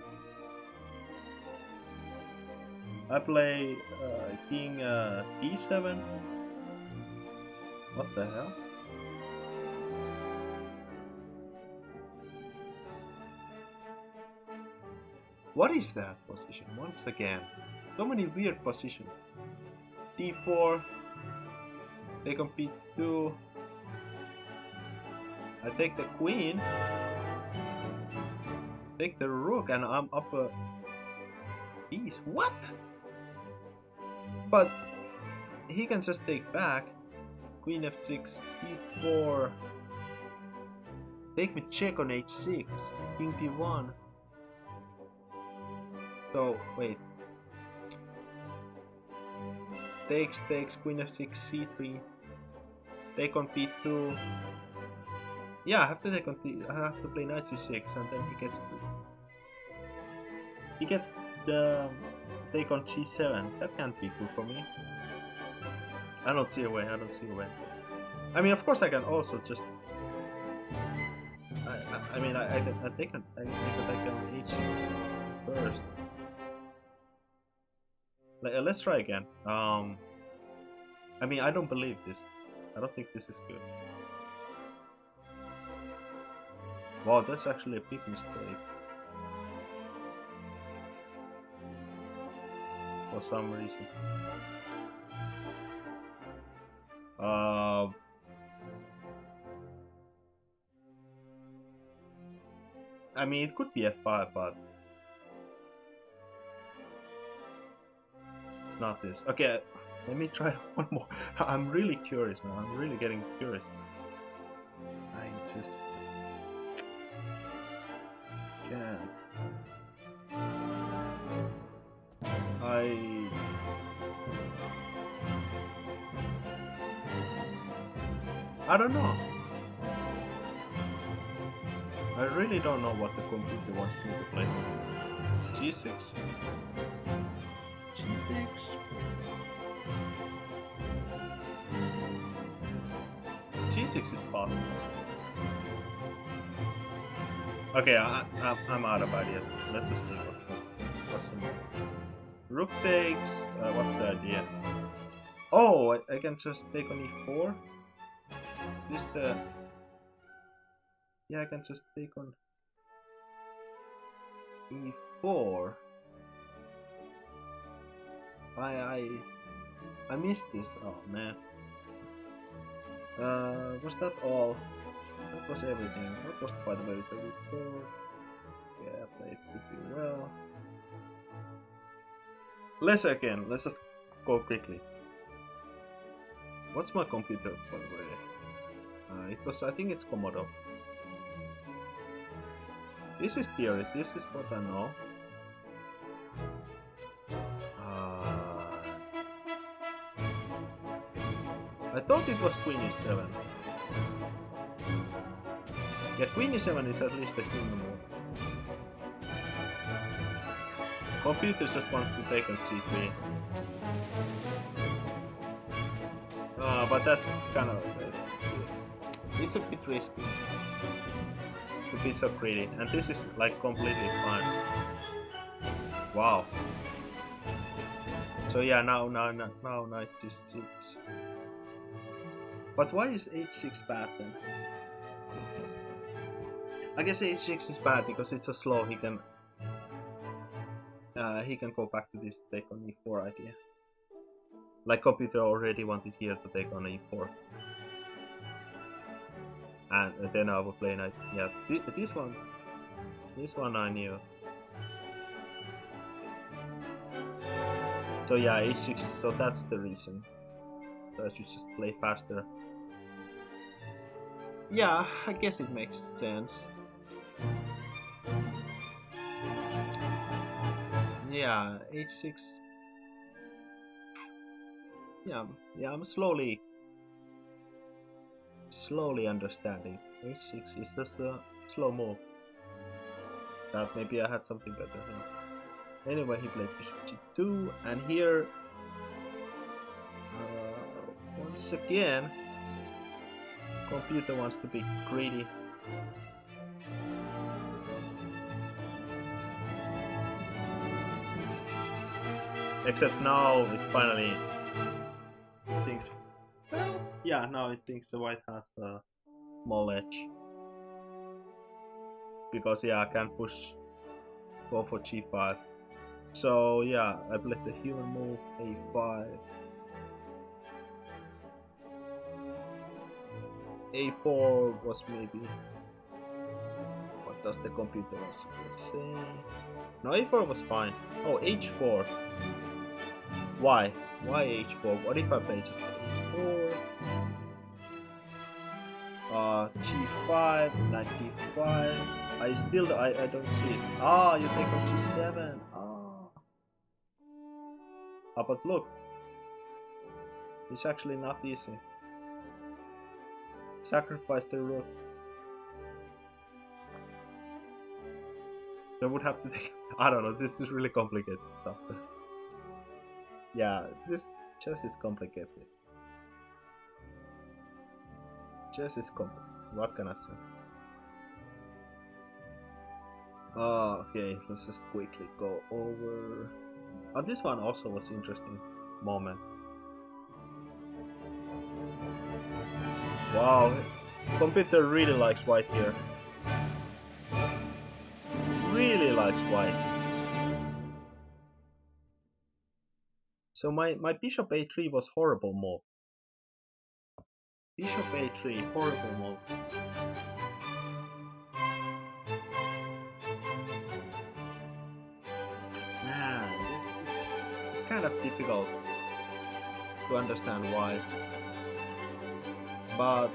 I play king d7. What the hell? What is that position? Once again, so many weird positions. d4. Take on b2. I take the queen. Take the rook, and I'm up a piece. What? But he can just take back. Queen f6, e4. Take me check on h6. King p1. So wait. Takes, queen f6, c3. Take on p2. Yeah, I have to take on I have to play knight c6, and then he gets the take on g7. That can't be good for me. I don't see a way. I don't see a way. I mean, of course, I can also just. I mean, I can take an. I can teach first. Let's try again. I mean, I don't believe this. I don't think this is good. Wow, that's actually a big mistake. For some reason. I mean, it could be F5, but not this. Okay, let me try one more. I'm really curious now. I'm really getting curious. I just can't. I don't know. I really don't know what the computer wants me to play. G6. G6. G6 is possible. Okay, I'm out of ideas. Let's just see what's in there. Rook takes. What's the idea? Oh, I can just take on e4. This the. Yeah, I can just take on e4. I missed this. Oh man. Was that all? That was everything. What was the fight about the report? Yeah, I played pretty well. Let's just go quickly. What's my computer, by the way? I think it's Komodo. This is theory, this is what I know. I thought it was Queen e7. Yeah, Queen e7 is at least a human move. Computer just wants to take on c3. But that's kind of... it's a bit risky to be so greedy, and this is like completely fine. Wow. So yeah, now knight is 6. But why is h6 bad then? I guess h6 is bad because it's so slow. He can go back to this take on e4 idea. Like computer already wanted here to take on e4. And then I will play knight. Yeah, this one I knew. So yeah, h6. So that's the reason. So I should just play faster. Yeah, I guess it makes sense. Yeah, h6. Yeah, I'm slowly understanding. h6 is just a slow move. That maybe I had something better here. Anyway, he played bishop g2, and here once again computer wants to be greedy. Except now it finally thinks, well, yeah, now it thinks the white has a small edge. Because yeah, I can go for g5. So yeah, I played the human move, a5. a4 was maybe... What does the computer also say? No, a4 was fine. Oh, h4. Why? Why h4? What if I play just h4? G5, knight d5. I don't see it. Ah, you take on g7. Ah, but look, it's actually not easy. Sacrifice the rook. I would have to take... I don't know, this is really complicated stuff. Yeah, this chess is complicated. Chess is complex. What can I say? Okay, let's just quickly go over. This one also was interesting moment. Wow, computer really likes white here. Really likes white. So my bishop a3 was horrible move. Bishop a3, horrible move. Man, it's kind of difficult to understand why. But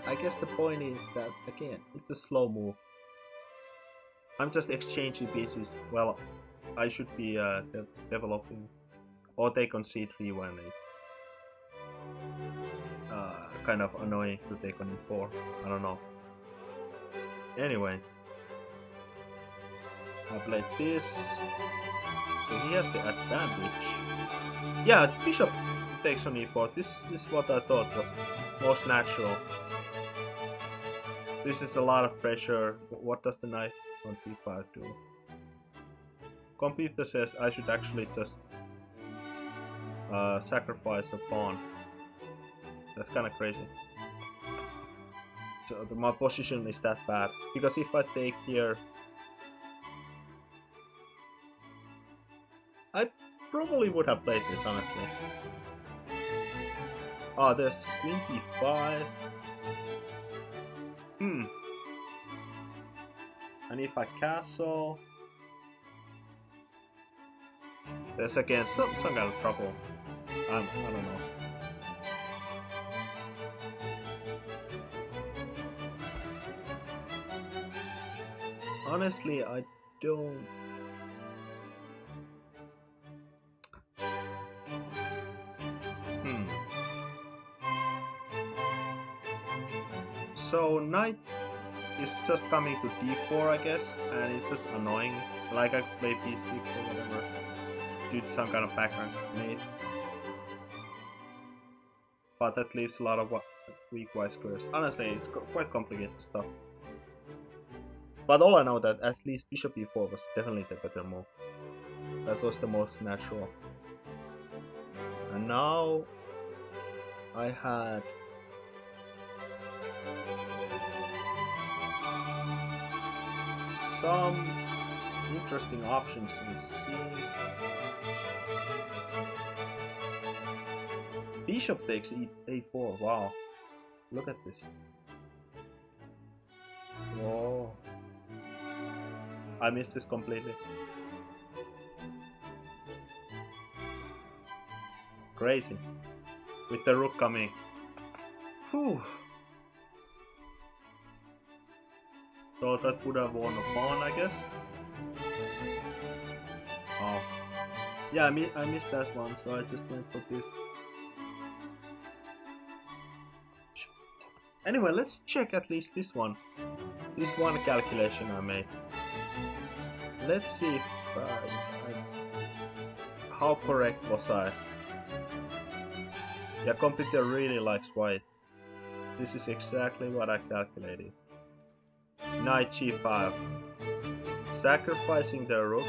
I guess the point is that, again, it's a slow move. I'm just exchanging pieces. Well, I should be developing or take on c3 when it's kind of annoying to take on e4. I don't know. Anyway, I played this. So he has the advantage. Yeah, bishop takes on e4. This is what I thought was most natural. This is a lot of pressure. What does the knight on d5 do? Computer says I should actually just sacrifice a pawn. That's kind of crazy. So my position is that bad. Because if I take here, I probably would have played this, honestly. Oh, there's queen d5. And if I castle, there's again some kind of trouble. I don't know. Honestly, I don't. So knight is just coming to d4, I guess, and it's just annoying. Like I play b6 or whatever, due to some kind of background mate. But that leaves a lot of weak white squares. Honestly, it's quite complicated stuff. But all I know that at least bishop e4 was definitely the better move. That was the most natural. And now I had some interesting options in C. Bishop takes a4. Wow, look at this. Whoa, I missed this completely. Crazy. With the rook coming. Whew. So that would have won a pawn, I guess. Oh. Yeah, I missed that one, so I just went for this. Anyway, let's check at least this one. This one calculation I made. Let's see if how correct was I. Yeah, computer really likes white. This is exactly what I calculated. Knight g5. Sacrificing the rook.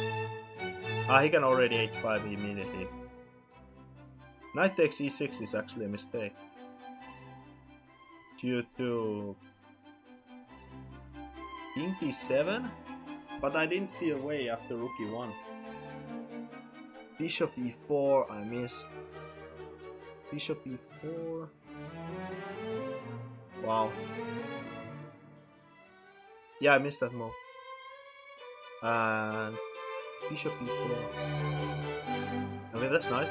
He can already h5 immediately. Knight takes e6 is actually a mistake. Due to king d7? But I didn't see a way after rook e1. Bishop e4, I missed. Bishop e4. Wow. Yeah, I missed that move. And bishop e4. I mean, that's nice.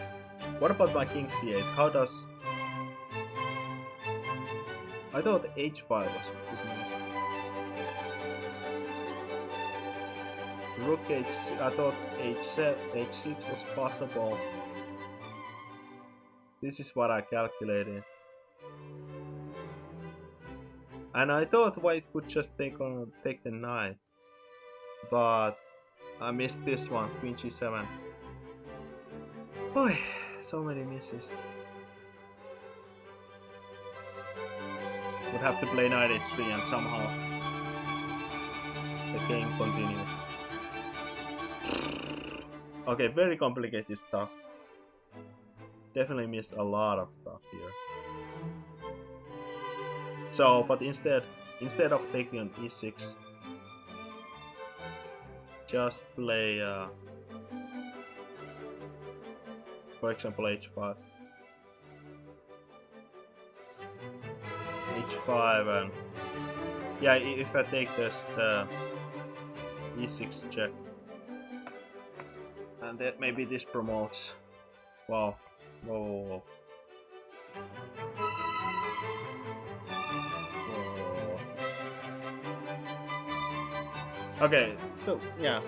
What about my king c8? How does... I thought h5 was good move. Rook h... I thought h6 was possible. This is what I calculated. And I thought white could just take the knight. But I missed this one, queen g7. Boy, so many misses. would have to play knight h3 and somehow the game continues. Okay, very complicated stuff. Definitely missed a lot of stuff here. So, but instead of taking on e6, just play, for example, h5, h5, and yeah, if I take this e6 check, and then maybe this promotes. Wow, whoa, whoa. Okay, so yeah.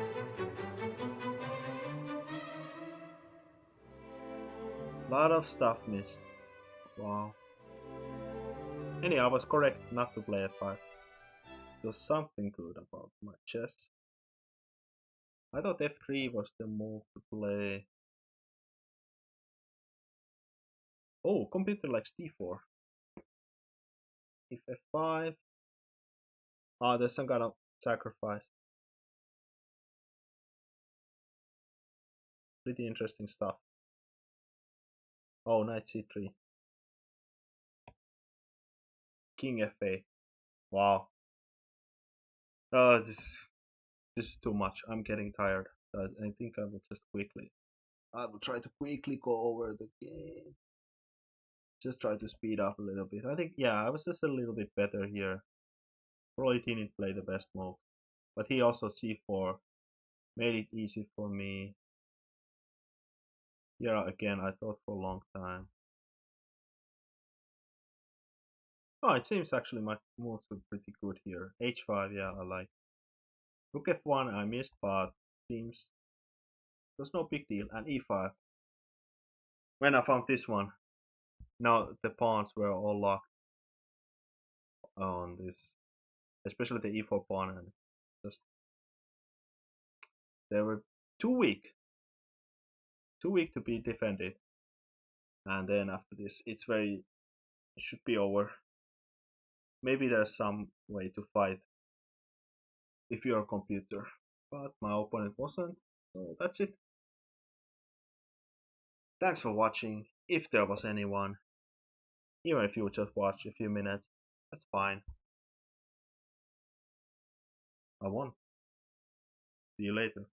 Lot of stuff missed. Wow. Anyway, I was correct not to play f5. There's something good about my chess. I thought f3 was the move to play. Oh, computer likes d4. If f5. Ah, there's some kind of sacrifice. Pretty interesting stuff. Oh, knight c3. King f8. Wow. Oh, this is too much. I'm getting tired. I think I will just quickly. I will try to quickly go over the game. Just try to speed up a little bit. I think, yeah, I was just a little bit better here. Probably didn't play the best move. But he also c4 made it easy for me. Here again, I thought for a long time. Oh, it seems actually my moves were pretty good here. h5, yeah, I like. Rook f1 I missed, but seems there's no big deal. And e5. When I found this one, now the pawns were all locked on this, especially the e4 pawn, and just they were too weak, too weak to be defended. And then after this, it should be over. Maybe there's some way to fight if you're a computer, but my opponent wasn't. So that's it. Thanks for watching. If there was anyone, even if you just watch a few minutes, that's fine. I won. See you later.